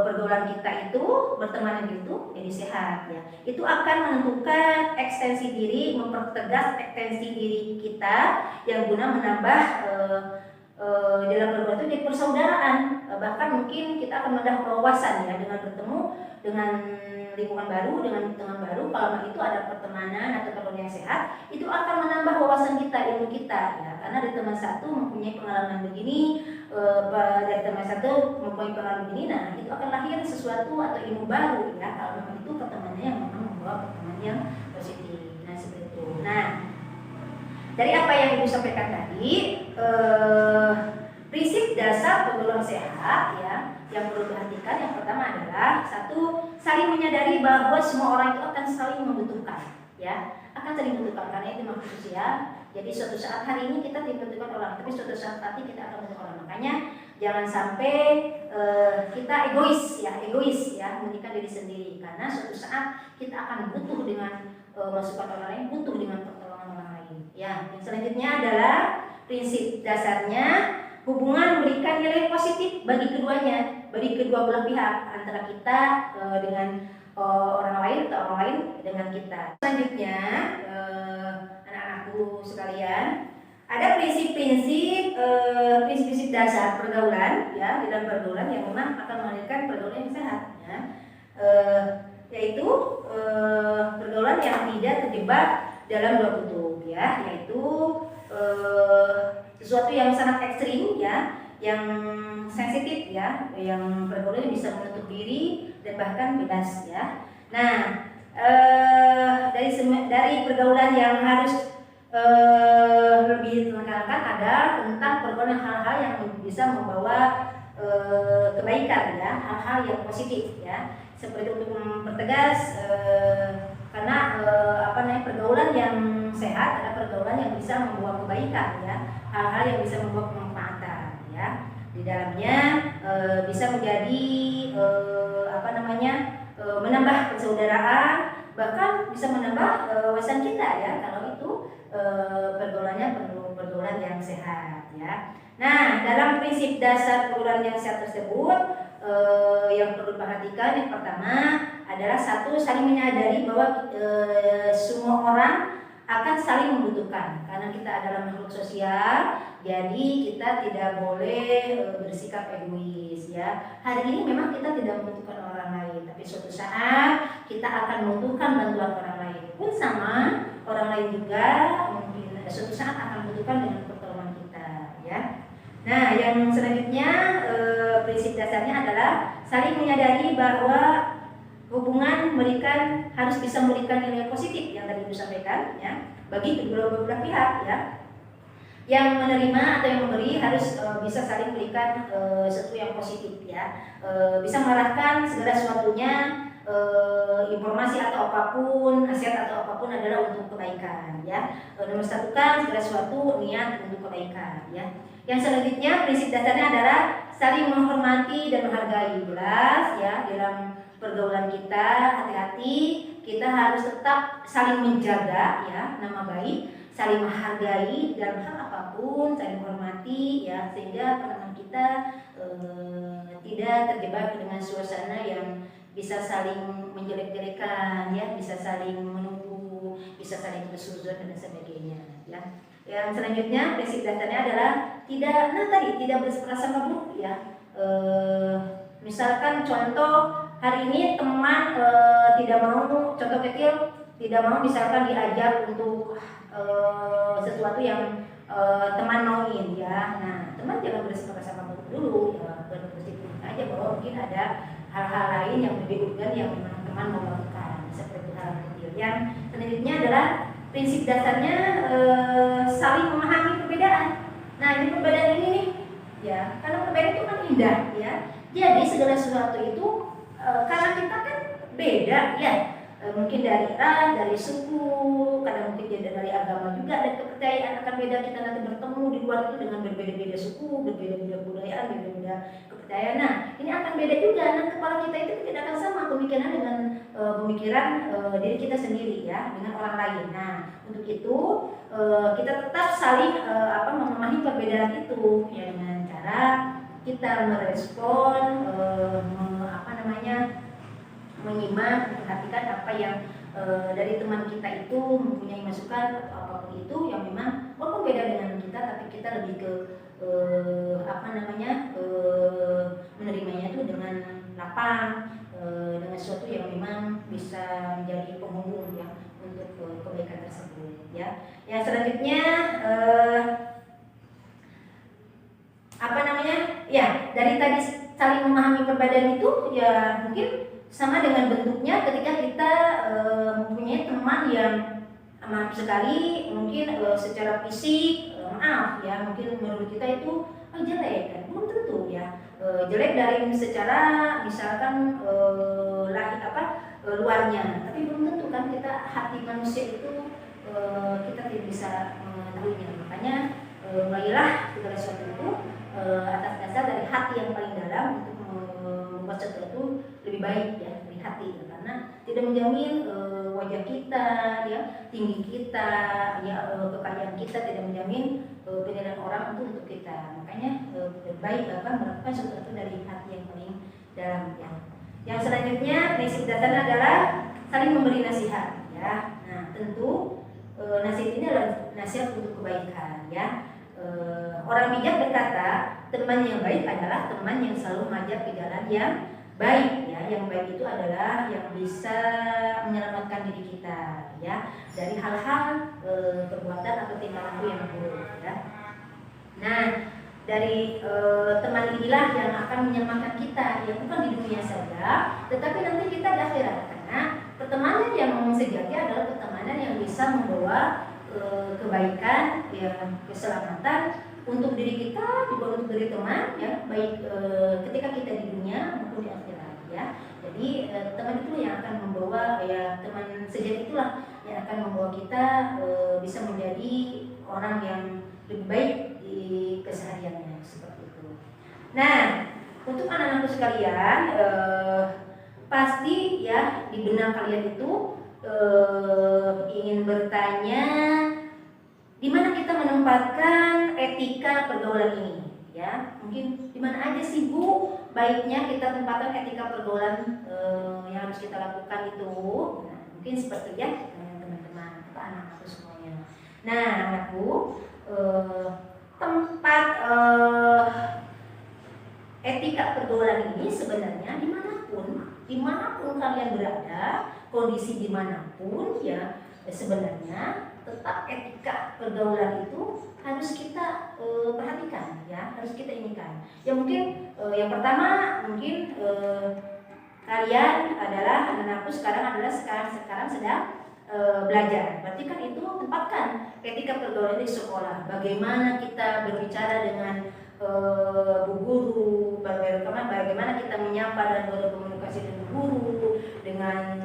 pergaulan kita itu, berteman itu jadi sehat ya. Itu akan menentukan ekstensi diri, mempertegas ekstensi diri kita yang guna menambah dalam pergaulan itu jadi persaudaraan. Bahkan mungkin kita akan menambah wawasan ya dengan bertemu dengan lingkungan baru, dengan teman baru. Kalau itu ada pertemanan atau pergaulan yang sehat, itu akan menambah wawasan kita, ilmu kita ya. Karena dari teman satu mempunyai pengalaman begini, dari teman satu mempunyai pengalaman begini, nah itu akan lahir sesuatu atau ilmu baru ya. Kalau memang itu pertemanannya yang memang membawa pertemanan yang positif. Nah seperti itu. Nah, dari apa yang Ibu sampaikan tadi, prinsip dasar pergaulan sehat ya yang perlu diperhatikan, yang pertama adalah satu, saling menyadari bahwa semua orang itu akan saling membutuhkan ya, akan saling membutuhkan karena itu manusia. Jadi suatu saat hari ini kita dibutuhkan orang, tapi suatu saat nanti kita akan membutuhkan orang. Makanya jangan sampai kita egois ya, mementingkan diri sendiri, karena suatu saat kita akan butuh dengan masukan orang lain, butuh dengan pertolongan orang lain ya. Yang selanjutnya adalah prinsip dasarnya hubungan memberikan nilai positif bagi keduanya, bagi kedua belah pihak, antara kita dengan orang lain atau orang lain dengan kita. Selanjutnya, anak-anakku sekalian, ada prinsip-prinsip dasar pergaulan ya, di dalam pergaulan yang memang akan melahirkan pergaulan yang sehat ya. Yaitu pergaulan yang tidak terjebak dalam dua kutub ya, yaitu sesuatu yang sangat ekstrim ya, yang sensitif ya, yang pergaulan bisa menutup diri dan bahkan bebas ya. Nah, dari pergaulan yang harus lebih menekankan ada tentang pergaulan hal-hal yang bisa membawa kebaikan ya, hal-hal yang positif ya, seperti untuk mempertegas karena pergaulan yang sehat adalah pergaulan yang bisa membawa kebaikan ya, hal-hal yang bisa membawa kemanfaatan ya. Di dalamnya bisa menjadi menambah persaudaraan, bahkan bisa menambah wawasan kita ya, kalau itu pergaulannya pergaulan yang sehat ya. Nah, dalam prinsip dasar pergaulan yang sehat tersebut yang perlu diperhatikan, yang pertama adalah satu, saling menyadari bahwa semua orang akan saling membutuhkan, karena kita adalah makhluk sosial, jadi kita tidak boleh bersikap egois ya. Hari ini memang kita tidak membutuhkan orang lain, tapi suatu saat kita akan membutuhkan bantuan orang lain, pun sama orang lain juga mungkin suatu saat akan membutuhkan dengan pertolongan kita ya. Nah, yang selanjutnya prinsip dasarnya adalah saling menyadari bahwa hubungan memberikan, harus bisa memberikan nilai positif yang tadi Ibu sampaikan ya, bagi kedua belah pihak ya. Yang menerima atau yang memberi harus bisa saling memberikan sesuatu yang positif ya, bisa mengarahkan segala sesuatunya, informasi atau apapun, aset atau apapun adalah untuk kebaikan ya. Nomor satu kan segala sesuatu niat untuk kebaikan ya. Yang selanjutnya prinsip dasarnya adalah saling menghormati dan menghargai. Jelas ya, dalam pergaulan kita hati-hati, kita harus tetap saling menjaga ya nama baik, saling menghargai dalam hal apapun, saling menghormati ya, sehingga pertemanan kita tidak terjebak dengan suasana yang bisa saling menjelek-jelekan ya, bisa saling menunggu, bisa saling bersuzon dan sebagainya ya. Yang selanjutnya prinsip dasarnya adalah tidak berprasangka buruk ya. Misalkan contoh hari ini teman tidak mau, contoh kecil, tidak mau misalkan diajak untuk sesuatu yang teman mauin ya. Nah, teman jangan bersepakat sama dulu ya, berpikir aja bahwa mungkin ada hal-hal lain yang lebih urgen yang memang teman mau lakukan, seperti hal kecil. Yang selanjutnya adalah prinsip dasarnya saling memahami perbedaan. Nah, ini perbedaan ini nih ya, karena perbedaan itu kan indah ya. Jadi segala sesuatu itu karena kita kan beda ya, mungkin dari ras, dari suku, kadang mungkin juga dari agama juga, dan kepercayaan akan beda. Kita nanti bertemu di luar itu dengan berbeda-beda suku, berbeda-beda budaya, berbeda-beda kepercayaan. Nah, ini akan beda juga. Nah, kepala kita itu tidak akan sama pemikiran dengan pemikiran diri kita sendiri ya, dengan orang lain. Nah, untuk itu kita tetap saling memahami perbedaan itu ya, dengan cara kita merespon, menyimak, memperhatikan apa yang dari teman kita itu mempunyai masukan atau apapun itu yang memang walaupun beda dengan kita, tapi kita lebih ke menerimanya itu dengan lapang, dengan sesuatu yang memang bisa menjadi penghubung ya untuk kebaikan tersebut ya. Yang selanjutnya dari tadi saling memahami perbedaan itu ya, mungkin sama dengan bentuknya ketika kita mempunyai teman yang maaf sekali mungkin secara fisik maaf ya, mungkin menurut kita itu jelek kan, belum tentu ya. Jelek dari secara misalkan luarnya, tapi belum tentu kan kita hati manusia itu kita tidak bisa mengetahuinya. Makanya mulailah segala sesuatu itu atas dasar dari hati yang paling dalam untuk membuat sesuatu lebih baik ya, dari hati ya. Karena tidak menjamin wajah kita ya, tinggi kita ya, kekayaan kita tidak menjamin penilaian orang untuk kita. Makanya baik melakukan sesuatu dari hati yang paling dalam ya. Yang selanjutnya prinsip dasar adalah saling memberi nasihat ya. Nah, tentu nasihat ini adalah nasihat untuk kebaikan ya. Orang bijak berkata, teman yang baik adalah teman yang selalu mengajak ke jalan yang baik ya. Yang baik itu adalah yang bisa menyelamatkan diri kita ya dari hal-hal perbuatan atau tindakan yang buruk ya. Nah, dari teman inilah yang akan menyelamatkan kita ya, bukan di dunia saja, tetapi nanti kita di akhirat. Karena pertemanan yang sejati adalah pertemanan yang bisa membawa kebaikan ya, keselamatan untuk diri kita juga untuk diri teman ya, baik ketika kita di dunia maupun di akhirat ya. Jadi teman itu yang akan membawa ya, teman sejati itulah yang akan membawa kita bisa menjadi orang yang lebih baik di kesehariannya seperti itu. Nah, untuk anak-anakku sekalian, pasti ya di benak kalian itu ingin bertanya di mana kita menempatkan etika pergaulan ini ya. Mungkin di mana aja sih Bu baiknya kita tempatkan etika pergaulan yang harus kita lakukan itu. Nah, mungkin seperti ya teman-teman atau anak-anakku semuanya. Nah, anakku, tempat etika pergaulan ini sebenarnya dimanapun kalian berada, kondisi dimanapun ya, sebenarnya tetap etika pergaulan itu harus kita perhatikan ya, harus kita inikan. Ya mungkin yang pertama mungkin kalian adalah anak-anakku sekarang sedang belajar. Berarti kan itu tempatkan etika pergaulan di sekolah. Bagaimana kita berbicara dengan bu guru, bagaimana kita menyapa dan berkomunikasi dengan guru, dengan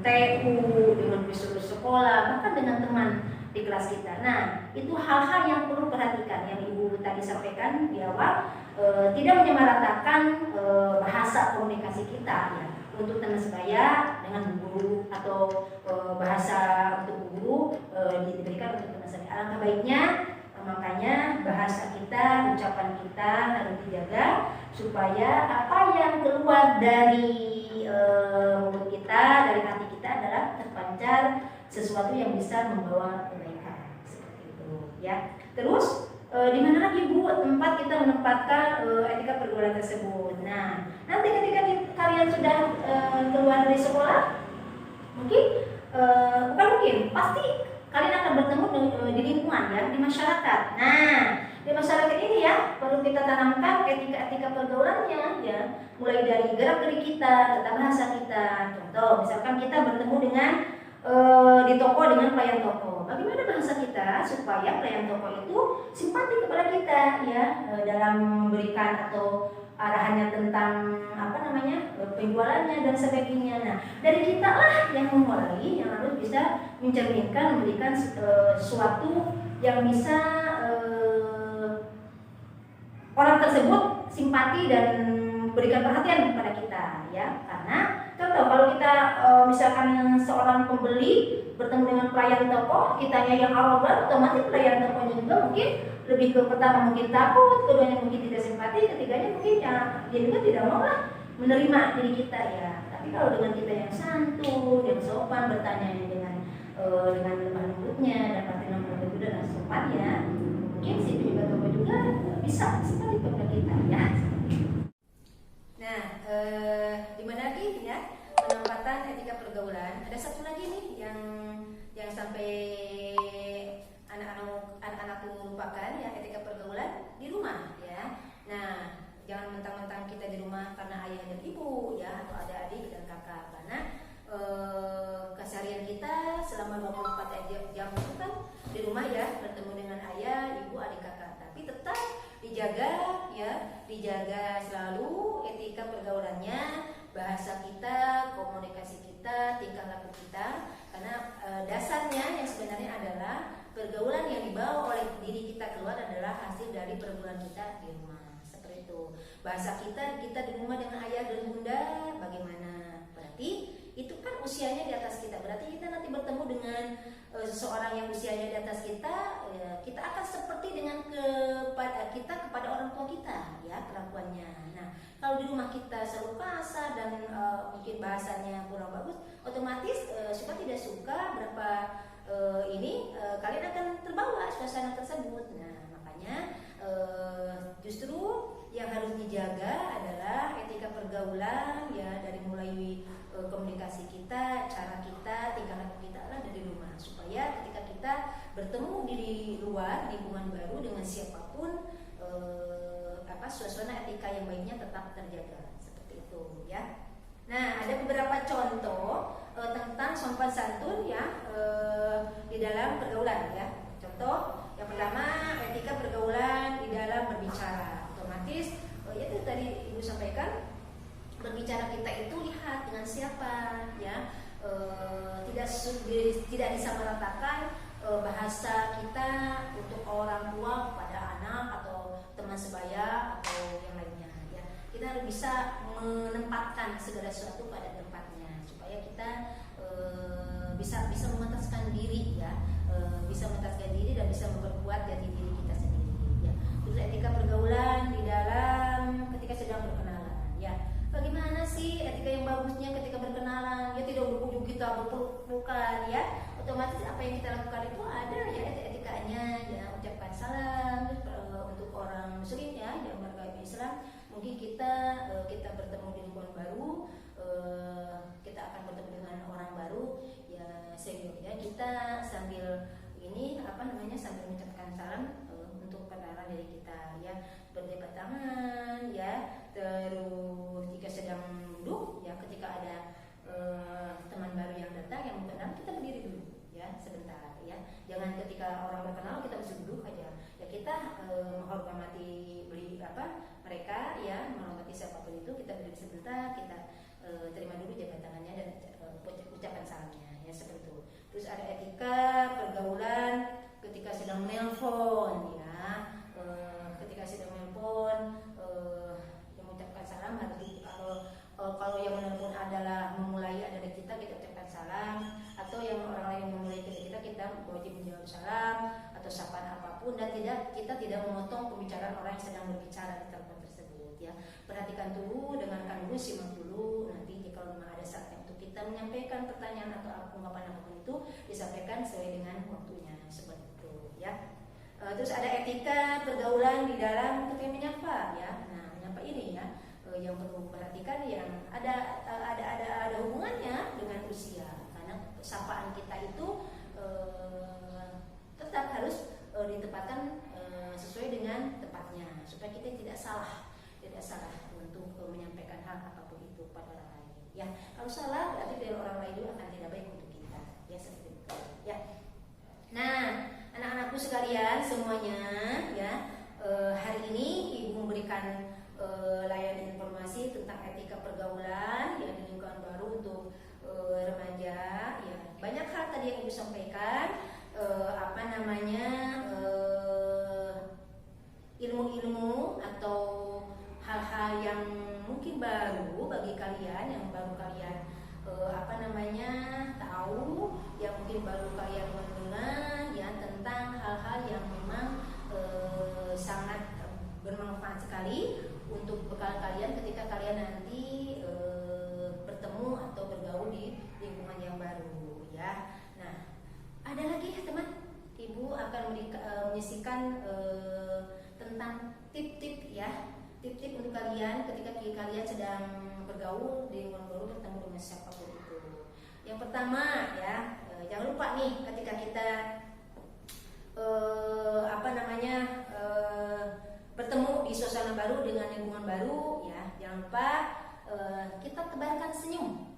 TU, dengan guru sekolah, bahkan dengan teman di kelas kita. Nah, itu hal-hal yang perlu perhatikan yang Ibu tadi sampaikan di awal, tidak menyamaratakan bahasa komunikasi kita ya, untuk teman sebaya dengan guru atau bahasa untuk guru diberikan untuk teman sebaya. Alangkah baiknya makanya bahasa kita, ucapan kita harus dijaga supaya apa yang keluar dari mulut kita, dari hati kita adalah terpancar sesuatu yang bisa membawa kebaikan seperti itu ya. Terus di mana lagi Bu tempat kita menempatkan etika pergaulan tersebut? Nah, nanti ketika kalian sudah keluar dari sekolah, mungkin pasti kalian akan bertemu di lingkungan ya, di masyarakat. Nah, di masyarakat ini ya perlu kita tanamkan etika-etika pergaulannya ya, mulai dari gerak-gerik kita, tata bahasa kita. Contoh, misalkan kita bertemu dengan di toko dengan pelayan toko. Bagaimana bahasa kita supaya pelayan toko itu simpati kepada kita ya, dalam memberikan atau arahannya tentang penjualannya dan sebagainya. Nah, dari kita lah yang memulai, yang harus bisa mencerminkan, memberikan sesuatu yang bisa orang tersebut simpati dan berikan perhatian kepada kita ya. Karena contoh, kalau kita misalkan seorang pembeli bertemu dengan pelayan toko, kitanya yang arogan, otomatis pelayan tokonya juga mungkin lebih ke pertama mungkin takut, keduanya mungkin tidak simpati, ketiganya mungkin ya dia juga tidak mau lah menerima diri kita ya. Tapi kalau dengan kita yang santun, yang sopan, bertanya dengan lemah lembutnya dan pasti nomor lembut dan sopan ya, mungkin si penjual toko juga bisa simpati kepada kita ya. Nah, di mana lagi ya penempatan etika pergaulan? Ada satu lagi nih yang sampai anak-anakku lupakan ya, etika pergaulan di rumah ya. Nah, jangan mentang-mentang kita di rumah karena ayah dan ibu ya, atau ada adik dan kakak, karena keseharian kita selama 24 jam itu kan di rumah ya, bertemu dengan ayah, ibu, adik, kakak. Tapi tetap dijaga ya, dijaga selalu etika pergaulannya, bahasa kita, komunikasi kita, tingkah laku kita, karena dasarnya yang sebenarnya adalah pergaulan yang dibawa oleh diri kita keluar adalah hasil dari pergaulan kita di rumah. Seperti itu. Bahasa kita di rumah dengan ayah dan bunda bagaimana? Berarti itu kan usianya di atas kita. Berarti kita nanti bertemu dengan seseorang yang usianya di atas kita, kita akan seperti dengan kepada orang tua kita ya perlakuannya. Nah, kalau di rumah kita selalu kasar dan mungkin bahasanya kurang bagus, otomatis suka tidak suka berapa kalian akan terbawa suasana tersebut. Nah, makanya justru yang harus dijaga adalah etika pergaulan ya, dari mulai komunikasi kita, cara kita, tingkah laku kita lah dari rumah, supaya ketika kita bertemu di luar lingkungan baru dengan siapapun, suasana etika yang baiknya tetap terjaga seperti itu ya. Nah, ada beberapa contoh tentang sopan santun ya di dalam pergaulan ya. Contoh yang pertama, etika pergaulan di dalam berbicara. Otomatis itu tadi Ibu sampaikan, berbicara kita itu lihat dengan siapa ya, tidak disamaratakan bahasa kita untuk orang tua kepada anak atau teman sebaya atau yang lainnya ya. Kita harus bisa menempatkan segala sesuatu pada tempatnya supaya kita bisa memantaskan diri ya, bisa memantaskan diri dan bisa memperkuat jati diri kita sendiri ya. Terus etika pergaulan di dalam ketika sedang berkenalan ya. Bagaimana sih etika yang bagusnya ketika berkenalan? Ya tidak berujung kita berpeluk-pelukan ya. Otomatis apa yang kita lakukan itu ada ya etikanya ya, ucapkan salam untuk orang muslim ya, yang beragama Islam. Mungkin kita bertemu di lingkungan baru, kita akan bertemu dengan orang baru ya, sehingga kita sambil sambil mengucapkan salam untuk kenalan dari kita ya, berjabat tangan ya. Terus jika sedang duduk ya, ketika ada teman baru yang datang yang mengenal, kita berdiri dulu ya sebentar ya. Jangan ketika orang berkenal kita mesti duduk aja ya. Kita menghormati mereka ya, menghormati siapapun itu, kita berdiri sebentar, kita terima dulu jabat tangannya dan ucapan salamnya ya, seperti itu. Terus ada etika pergaulan ketika sedang menelpon ya, ketika sedang menelpon mengucapkan salam harus kalau yang menelpon adalah memulai dari kita ucapkan salam, atau yang orang lain memulai dari kita wajib menjawab salam atau sapaan apapun, dan kita tidak memotong pembicaraan orang yang sedang berbicara di telepon tersebut ya. Perhatikan dulu, dengarkan dulu, simak dulu, nanti kalau memang ada saatnya untuk kita menyampaikan pertanyaan atau ungkapan apapun itu disampaikan sesuai dengan waktunya, seperti itu ya. Terus ada etika pergaulan di dalam ketika menyapa ya. Nah, menyapa ini ya yang perlu perhatikan, yang ada hubungannya dengan usia, karena sapaan kita itu tetap harus ditempatkan sesuai dengan tepatnya supaya kita tidak salah untuk menyampaikan hal apapun itu pada orang lain. Ya, kalau salah berarti dari orang lain itu akan tidak baik untuk kita. Ya, seperti itu. Ya. Nah, anak-anakku sekalian semuanya, ya, hari ini Ibu memberikan layanan informasi tentang etika pergaulan ya di lingkungan baru untuk remaja. Ya, banyak hal tadi yang Ibu sampaikan, ilmu-ilmu atau hal-hal yang mungkin baru bagi kalian, yang baru kalian tahu, yang mungkin baru kalian mendengar ya tentang hal-hal yang memang sangat bermanfaat sekali untuk bekal kalian ketika kalian nanti bertemu atau bergaul di lingkungan yang baru ya. Nah, ada lagi teman, Ibu akan menyisikan tentang tip-tip ya, tip-tip untuk kalian ketika kalian sedang bergaul di lingkungan baru, bertemu dengan siapapun itu. Yang pertama ya, jangan lupa nih ketika kita bertemu di suasana baru dengan lingkungan baru ya, jangan lupa kita tebarkan senyum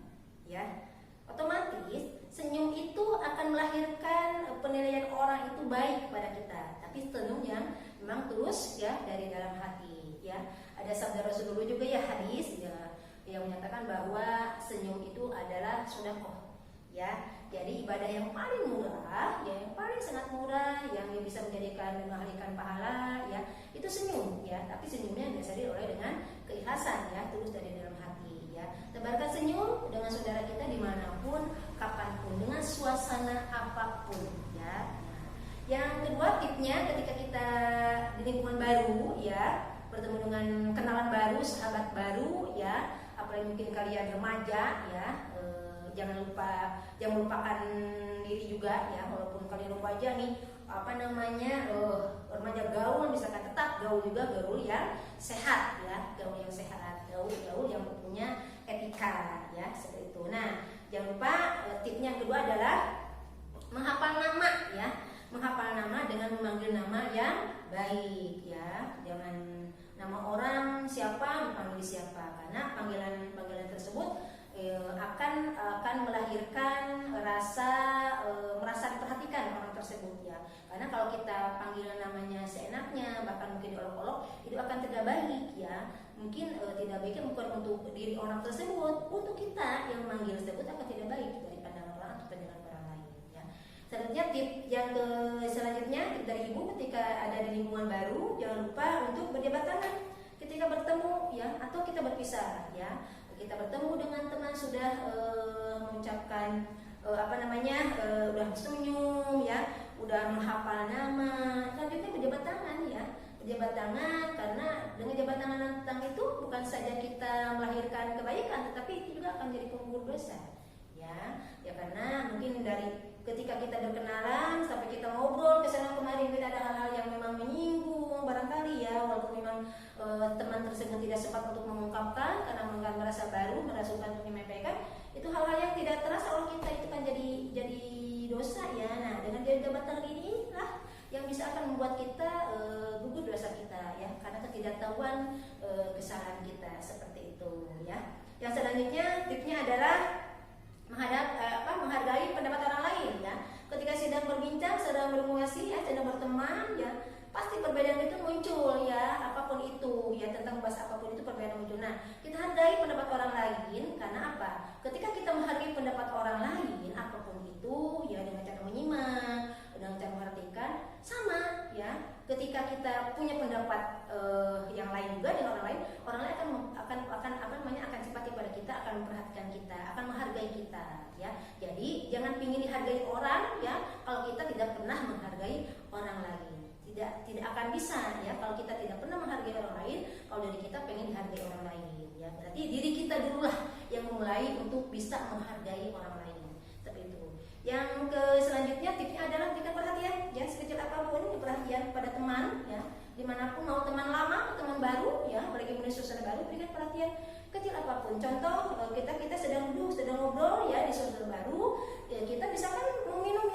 ya. Otomatis senyum itu akan melahirkan penilaian orang itu baik pada kita, tapi senyum yang memang tulus ya dari dalam hati ya. Ada sabda Rasulullah juga ya, hadis ya, yang menyatakan bahwa senyum itu adalah sedekah ya. Jadi ibadah yang paling murah ya, yang paling sangat murah, yang bisa mengalihkan pahala ya, itu senyum ya. Tapi senyumnya biasanya dioleh dengan keikhlasan ya, tulus dari dalam hati ya. Tebarkan senyum dengan saudara kita dimanapun, kapanpun, dengan suasana apapun ya. Nah, yang kedua tipnya, ketika kita di lingkungan baru ya, bertemu dengan kenalan baru, sahabat baru ya, apalagi mungkin kalian remaja ya, jangan melupakan diri juga ya, walaupun kalian remaja nih, remaja gaul, misalkan tetap gaul juga, gaul yang sehat ya, gaul yang sehat, gaul yang punya etika ya, seperti itu. Nah, jangan lupa tipnya yang kedua adalah menghafal nama ya, menghafal nama dengan memanggil nama yang baik ya. Jangan nama orang siapa dipanggil siapa, karena panggilan tersebut akan melahirkan rasa merasa diperhatikan orang tersebut ya. Karena kalau kita panggilan namanya seenaknya, bahkan mungkin diolok-olok, itu akan tidak baik ya. Mungkin tidak baiknya bukan untuk diri orang tersebut, untuk kita yang memanggil tersebut akan tidak baik dari pandangan orang atau pandangan orang lain ya. Selanjutnya tip yang selanjutnya, tip dari Ibu ketika ada di lingkungan baru, jangan lupa untuk berjabat tangan ketika bertemu ya, atau kita berpisah ya. Kita bertemu dengan teman sudah mengucapkan udah senyum ya, udah menghafal nama, selanjutnya berjabat tangan ya. Berjabat tangan, karena dengan jabat tangan itu bukan saja kita melahirkan kebaikan, tetapi itu juga akan jadi penggugur dosa ya. Ya, karena mungkin dari ketika kita berkenalan sampai kita ngobrol kesana kemari, mungkin ada hal-hal yang memang menyinggung barangkali ya, walaupun memang teman tersebut tidak sempat untuk mengungkapkan karena merasa baru, merasa untuk menyampaikan, itu hal-hal yang tidak terasa oleh kita, itu kan jadi dosa ya. Nah, dengan jabat tangan ini lah yang bisa akan membuat kita gugur dosa kita ya, karena ketidaktahuan kesalahan kita, seperti itu ya. Yang selanjutnya tipnya adalah menghargai pendapat orang lain ya. Ketika sedang berbincang, sedang berkomunikasi ya, sedang berteman ya, pasti perbedaan itu muncul ya, apapun itu ya, tentang bahasa apapun itu perbedaan muncul. Nah, kita hargai pendapat orang lain karena apa? Ketika kita menghargai pendapat orang lain apapun itu ya, dengan cara menyimak, dengan cara memperhatikan, sama ya. Ketika kita punya pendapat yang lain juga dengan orang lain akan simpati pada kita, akan memperhatikan kita, akan menghargai kita ya. Jadi jangan ingin dihargai orang ya, kalau kita tidak pernah menghargai orang lain. Tidak akan bisa ya kalau kita tidak pernah menghargai orang lain. Kalau dari kita pengen dihargai orang lain ya, berarti diri kita dululah yang mulai untuk bisa menghargai orang lain, seperti itu. Yang selanjutnya tipnya adalah berikan perhatian ya, sekecil apapun perhatian pada teman ya, dimanapun, mau teman lama, teman baru ya, apalagi mulai suasana baru, berikan perhatian kecil apapun. Contoh, kita sedang duduk, sedang ngobrol ya di suasana baru ya, kita bisa kan mau minum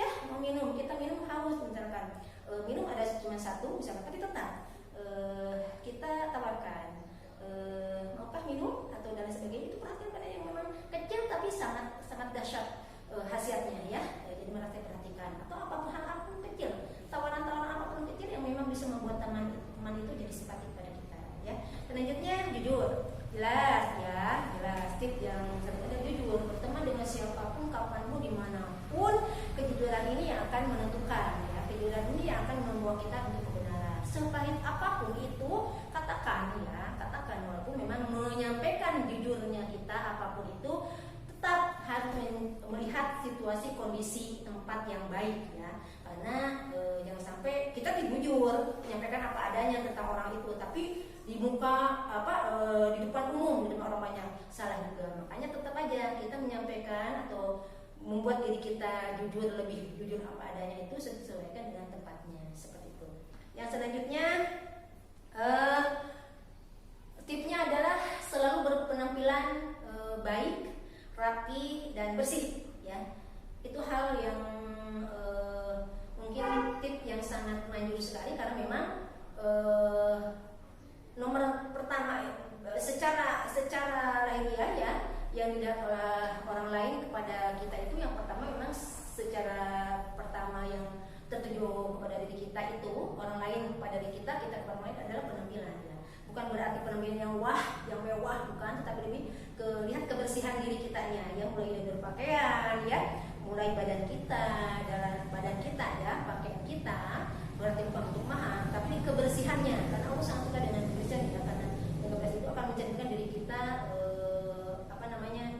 mendorong kita untuk kebenaran. Sepahit apapun itu, katakan walaupun memang menyampaikan jujurnya kita apapun itu, tetap harus melihat situasi kondisi tempat yang baik ya, karena jangan sampai kita jujur menyampaikan apa adanya tentang orang itu, tapi di muka di depan umum, di depan orang banyak, salah juga. Makanya tetap aja kita menyampaikan atau membuat diri kita lebih jujur apa adanya itu sesuaikan dengan tempatnya, seperti itu. Yang selanjutnya tipsnya adalah selalu berpenampilan baik, rapi dan bersih ya. Itu hal yang mungkin tip yang sangat manjur sekali, karena memang nomor pertama secara lahiriah ya, yang dilihat oleh orang lain kepada kita itu, yang pertama memang secara pertama yang tertuju kepada diri kita itu, orang lain kepada diri kita kepada orang lain adalah penampilan ya. Bukan berarti penampilan yang yang mewah, bukan, tetapi lebih lihat kebersihan diri kitanya ya, mulai dari berpakaian ya, mulai badan kita, dalam badan kita ya, pakaian kita, berarti bukan untuk mahal, tapi kebersihannya, karena Allah sangat suka dengan kebersihan ya, karena kebersihan itu akan menjadikan diri kita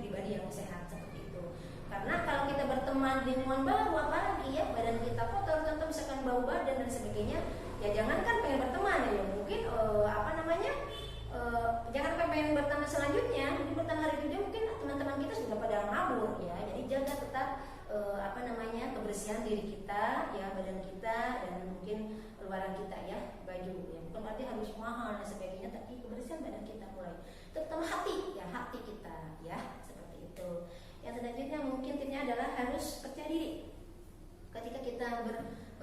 pribadi yang sehat, seperti itu. Karena kalau kita berteman di lingkungan baru, apalagi ya badan kita kotor, contoh misalkan bau badan dan sebagainya, ya jangankan pengen berteman ya, mungkin jangan pengen berteman selanjutnya, mungkin berteman hari ini mungkin teman-teman kita sudah pada mabur ya. Jadi jaga tetap kebersihan diri kita ya, badan kita dan mungkin luaran kita ya, baju ya, bukan berarti harus mahal dan sebagainya, tapi kebersihan badan kita mulai, terutama hati ya, hati kita ya, seperti itu. Yang selanjutnya mungkin tipsnya adalah harus percaya diri. Ketika kita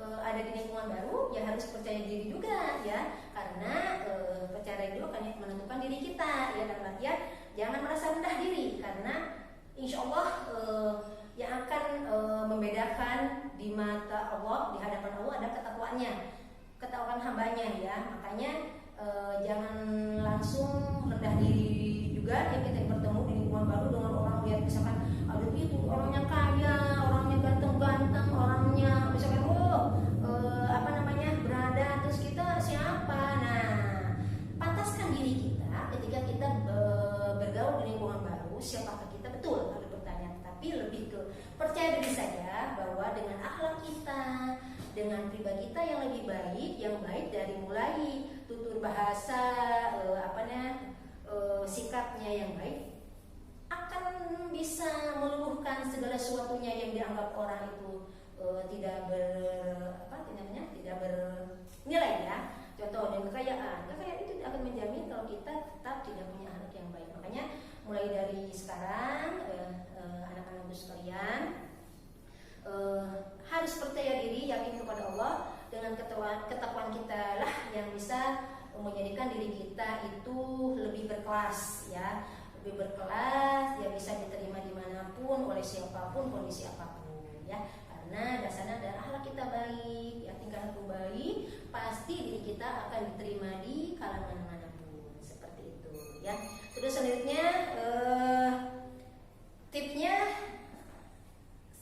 ada di lingkungan baru ya harus percaya diri juga ya, karena percaya diri itu akan menentukan diri kita ya, dalam artian jangan merasa rendah diri, karena insya Allah yang akan membedakan di mata Allah, di hadapan Allah ada ketakwaan hambanya ya. Makanya jangan langsung rendah diri juga ya, kita bertemu di lingkungan baru dengan orang lihat misalkan aduh itu orangnya kaya, orangnya ganteng-ganteng, orangnya misalkan berada, terus kita siapa. Nah, pantaskan diri kita ketika kita bergaul di lingkungan baru, siapakah kita, betul harus bertanya, tapi lebih ke percaya diri saja bahwa dengan akhlak kita, dengan pribadi kita yang lebih baik, yang baik dari mulai tutur bahasa, sikapnya yang baik, akan bisa meluluhkan segala sesuatunya yang dianggap orang itu tidak bernilai ya. Contoh dengan kekayaan itu akan menjamin kalau kita tetap tidak punya akhlak yang baik. Makanya mulai dari sekarang anak-anakku sekalian harus percaya diri, yakin kepada Allah, dengan ketakwaan kita lah yang bisa menjadikan diri kita itu lebih berkelas ya, lebih berkelas, dia bisa diterima dimanapun oleh siapapun, kondisi apapun ya, karena dasarnya adalah akhlak kita baik ya, tingkah laku baik, pasti diri kita akan diterima di kalangan manapun, seperti itu ya. Terus selanjutnya tipsnya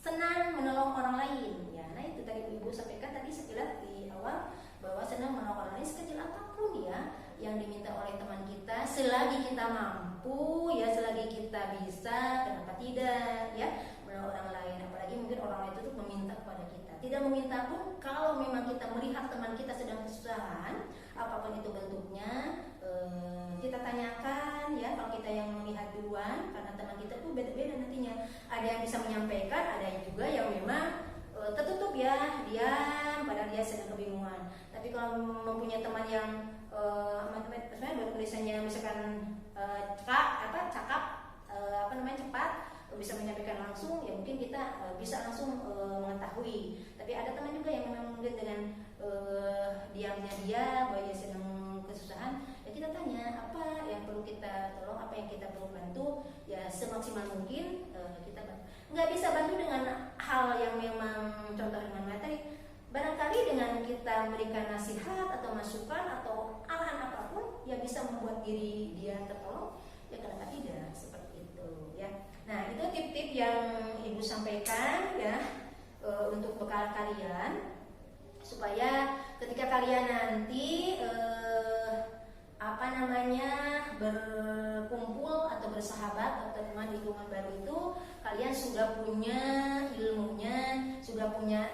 senang menolong orang lain ya. Nah itu tadi Ibu sampaikan tadi sekilas di awal, bahwa senang menolong orang lain sekecil apapun ya yang diminta oleh teman kita, selagi kita mampu ya, selagi kita bisa, kenapa tidak ya, menolong orang lain. Apalagi mungkin orang lain itu meminta kepada kita, tidak meminta pun, kalau memang kita melihat teman kita sedang kesusahan apapun itu bentuknya, kita tanyakan ya, kalau kita yang melihat duluan, karena teman kita tuh beda-beda nantinya, ada yang bisa menyampaikan, ada juga yang memang tertutup ya, diam padahal dia sedang kebingungan. Tapi kalau mempunyai teman yang tulisannya misalkan cepat, bisa menyampaikan langsung ya, mungkin kita bisa langsung mengetahui. Tapi ada teman juga yang memang mungkin dengan diamnya dia bahwa dia sedang kesusahan, ya kita tanya apa yang perlu kita tolong, apa yang kita perlu bantu ya, semaksimal mungkin kita bantu. Nggak bisa bantu dengan hal yang memang contoh dengan materi, barangkali dengan kita memberikan nasihat atau masukan atau arahan apapun yang bisa membuat diri dia tertolong, ya kenapa tidak, seperti itu ya. Nah itu tip-tip yang Ibu sampaikan ya, untuk bekal kalian, supaya ketika kalian nanti berkumpul atau bersahabat atau teman di lingkungan baru itu, kalian sudah punya ilmunya, sudah punya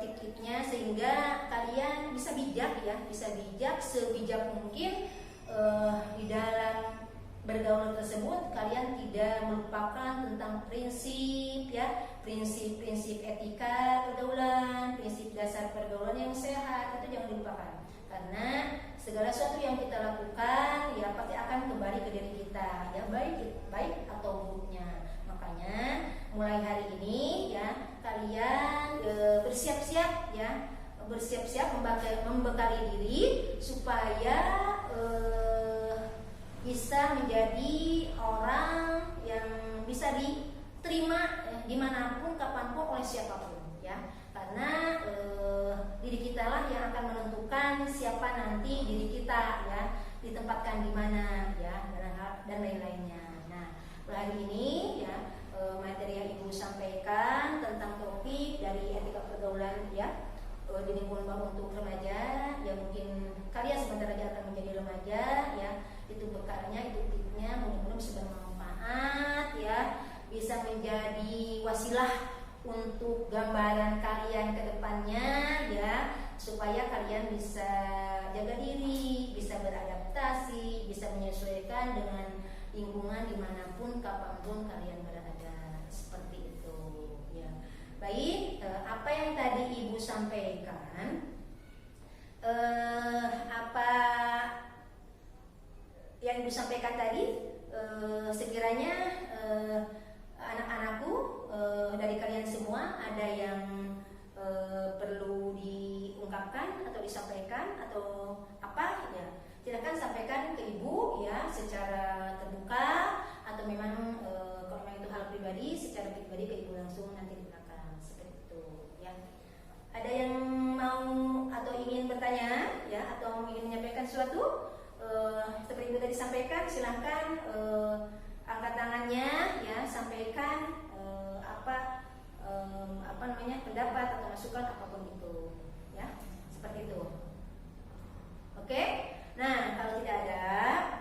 tip-tipnya, sehingga kalian bisa bijak ya, sebijak mungkin di dalam bergaul tersebut kalian tidak melupakan tentang prinsip ya, prinsip etika pergaulan, prinsip dasar pergaulan yang sehat, itu jangan dilupakan. Karena segala sesuatu yang kita lakukan ya pasti akan kembali ke diri kita ya, baik atau buruknya. Makanya mulai hari ini ya kalian bersiap-siap membekali diri supaya bisa menjadi orang yang bisa diterima dimanapun kapanpun oleh siapapun ya. Karena diri kita lah yang akan menentukan siapa nanti diri kita ya, ditempatkan di mana ya, dan lain-lainnya. Nah, hari ini ya materi yang Ibu sampaikan tentang topik dari etika pergaulan ya di lingkungan baru untuk remaja yang mungkin kalian sebentar lagi akan menjadi remaja ya, itu bekalnya, itu tipnya, mudah-mudahan bisa bermanfaat ya, bisa menjadi wasilah untuk gambaran kalian ke depannya ya, supaya kalian bisa jaga diri, bisa beradaptasi, bisa menyesuaikan dengan lingkungan dimanapun kapanpun kalian berada, seperti itu ya. Baik, apa yang tadi Ibu sampaikan, apa yang Ibu sampaikan tadi, sekiranya anak-anakku dari kalian semua ada yang perlu diungkapkan atau disampaikan atau apa ya, silakan sampaikan ke Ibu ya secara terbuka, atau memang kalau memang itu hal pribadi secara pribadi ke Ibu langsung nanti di belakang, seperti itu ya. Ada yang mau atau ingin bertanya ya, atau ingin menyampaikan sesuatu seperti Ibu tadi sampaikan, silahkan angkat tangannya ya, sampaikan pendapat atau masukan apapun itu ya, seperti itu. Oke. Nah, kalau tidak ada,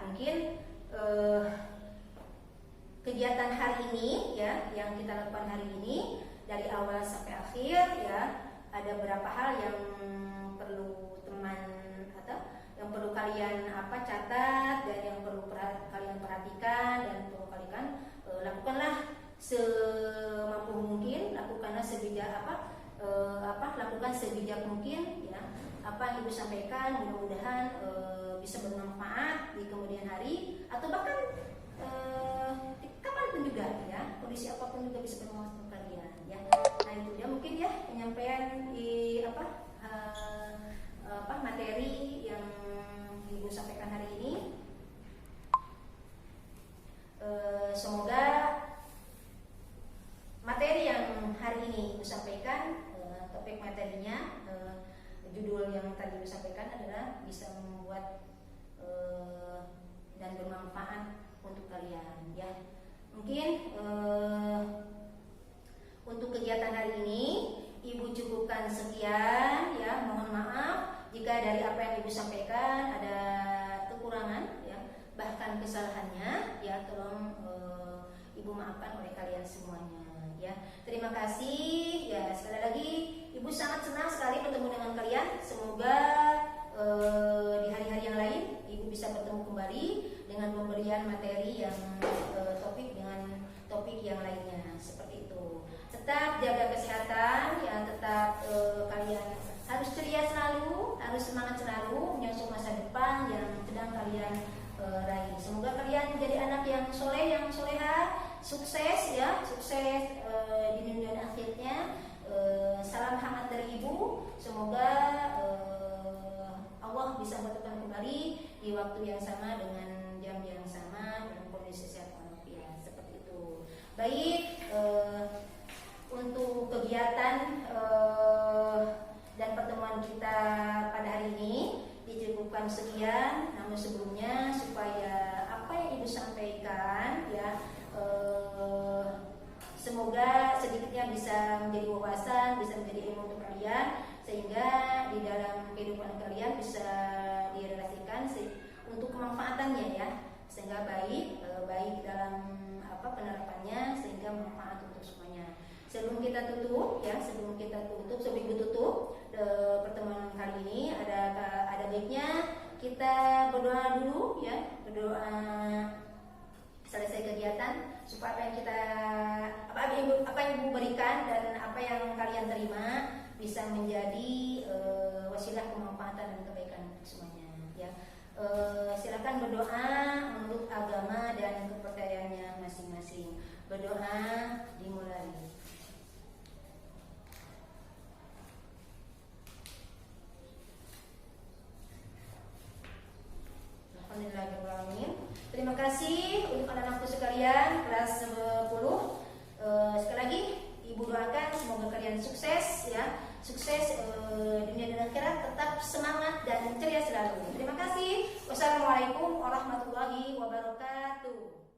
mungkin kegiatan hari ini ya, yang kita lakukan hari ini dari awal sampai akhir ya, ada beberapa hal yang perlu teman atau yang perlu kalian catat, dan yang perlu kalian perhatikan, dan perlu kalian lakukanlah semampu mungkin, lakukanlah lakukan sebijak mungkin ya. Apa yang Ibu sampaikan mudah-mudahan bisa bermanfaat di kemudian hari, atau bahkan kapanpun juga ya, kondisi apapun juga bisa bermanfaat untuk kalian ya. Nah, itu dia mungkin ya penyampaian di materi yang Ibu sampaikan hari ini. Semoga materi yang hari ini Ibu sampaikan, topik materinya, judul yang tadi Ibu sampaikan adalah bisa membuat dan bermanfaat untuk kalian ya. Mungkin untuk kegiatan hari ini Ibu cukupkan sekian ya. Mohon maaf jika dari apa yang Ibu sampaikan ada kekurangan ya, bahkan kesalahannya ya, tolong Ibu maafkan oleh kalian semuanya ya. Terima kasih ya, sekali lagi Ibu sangat senang sekali bertemu dengan kalian. Semoga di hari-hari yang lain Ibu bisa bertemu kembali dengan pemberian materi yang dengan topik yang lainnya, seperti itu. Tetap jaga kesehatan ya, tetap kalian harus ceria selalu, harus semangat selalu menyongsong masa depan yang sedang kalian raih. Semoga kalian menjadi anak yang soleh, yang soleha, sukses ya, sukses di dunia dan akhirnya. Salam hangat dari Ibu. Semoga Allah bisa bertemu kembali di waktu yang sama, dengan jam yang sama, dengan kondisi sehat walafiat, seperti itu. Baik, untuk kegiatan dan pertemuan kita pada hari ini dicukupkan sekian. Namun sebelumnya, supaya apa yang Ibu sampaikan ya, semoga sedikitnya bisa menjadi wawasan, bisa menjadi ilmu untuk kalian, sehingga di dalam kehidupan kalian bisa direlasikan untuk kemanfaatannya ya, sehingga baik dalam penerapannya sehingga bermanfaat untuk semuanya. Sebelum kita tutup sebelum ibu tutup pertemuan kali ini, ada baiknya kita berdoa dulu ya, berdoa selesai kegiatan supaya apa yang ibu berikan dan apa yang kalian terima bisa menjadi wasilah kemanfaatan dan kebaikan untuk semuanya ya. Silakan berdoa menurut agama dan kepercayaannya masing-masing. Berdoa dimulai. Alhamdulillahirrahmanirrahim. Terima kasih untuk anak-anakku sekalian kelas 10. Sekali lagi ibu doakan semoga kalian sukses ya, sukses dunia dan akhirat, tetap semangat dan ceria selalu. Terima kasih. Wassalamualaikum warahmatullahi wabarakatuh.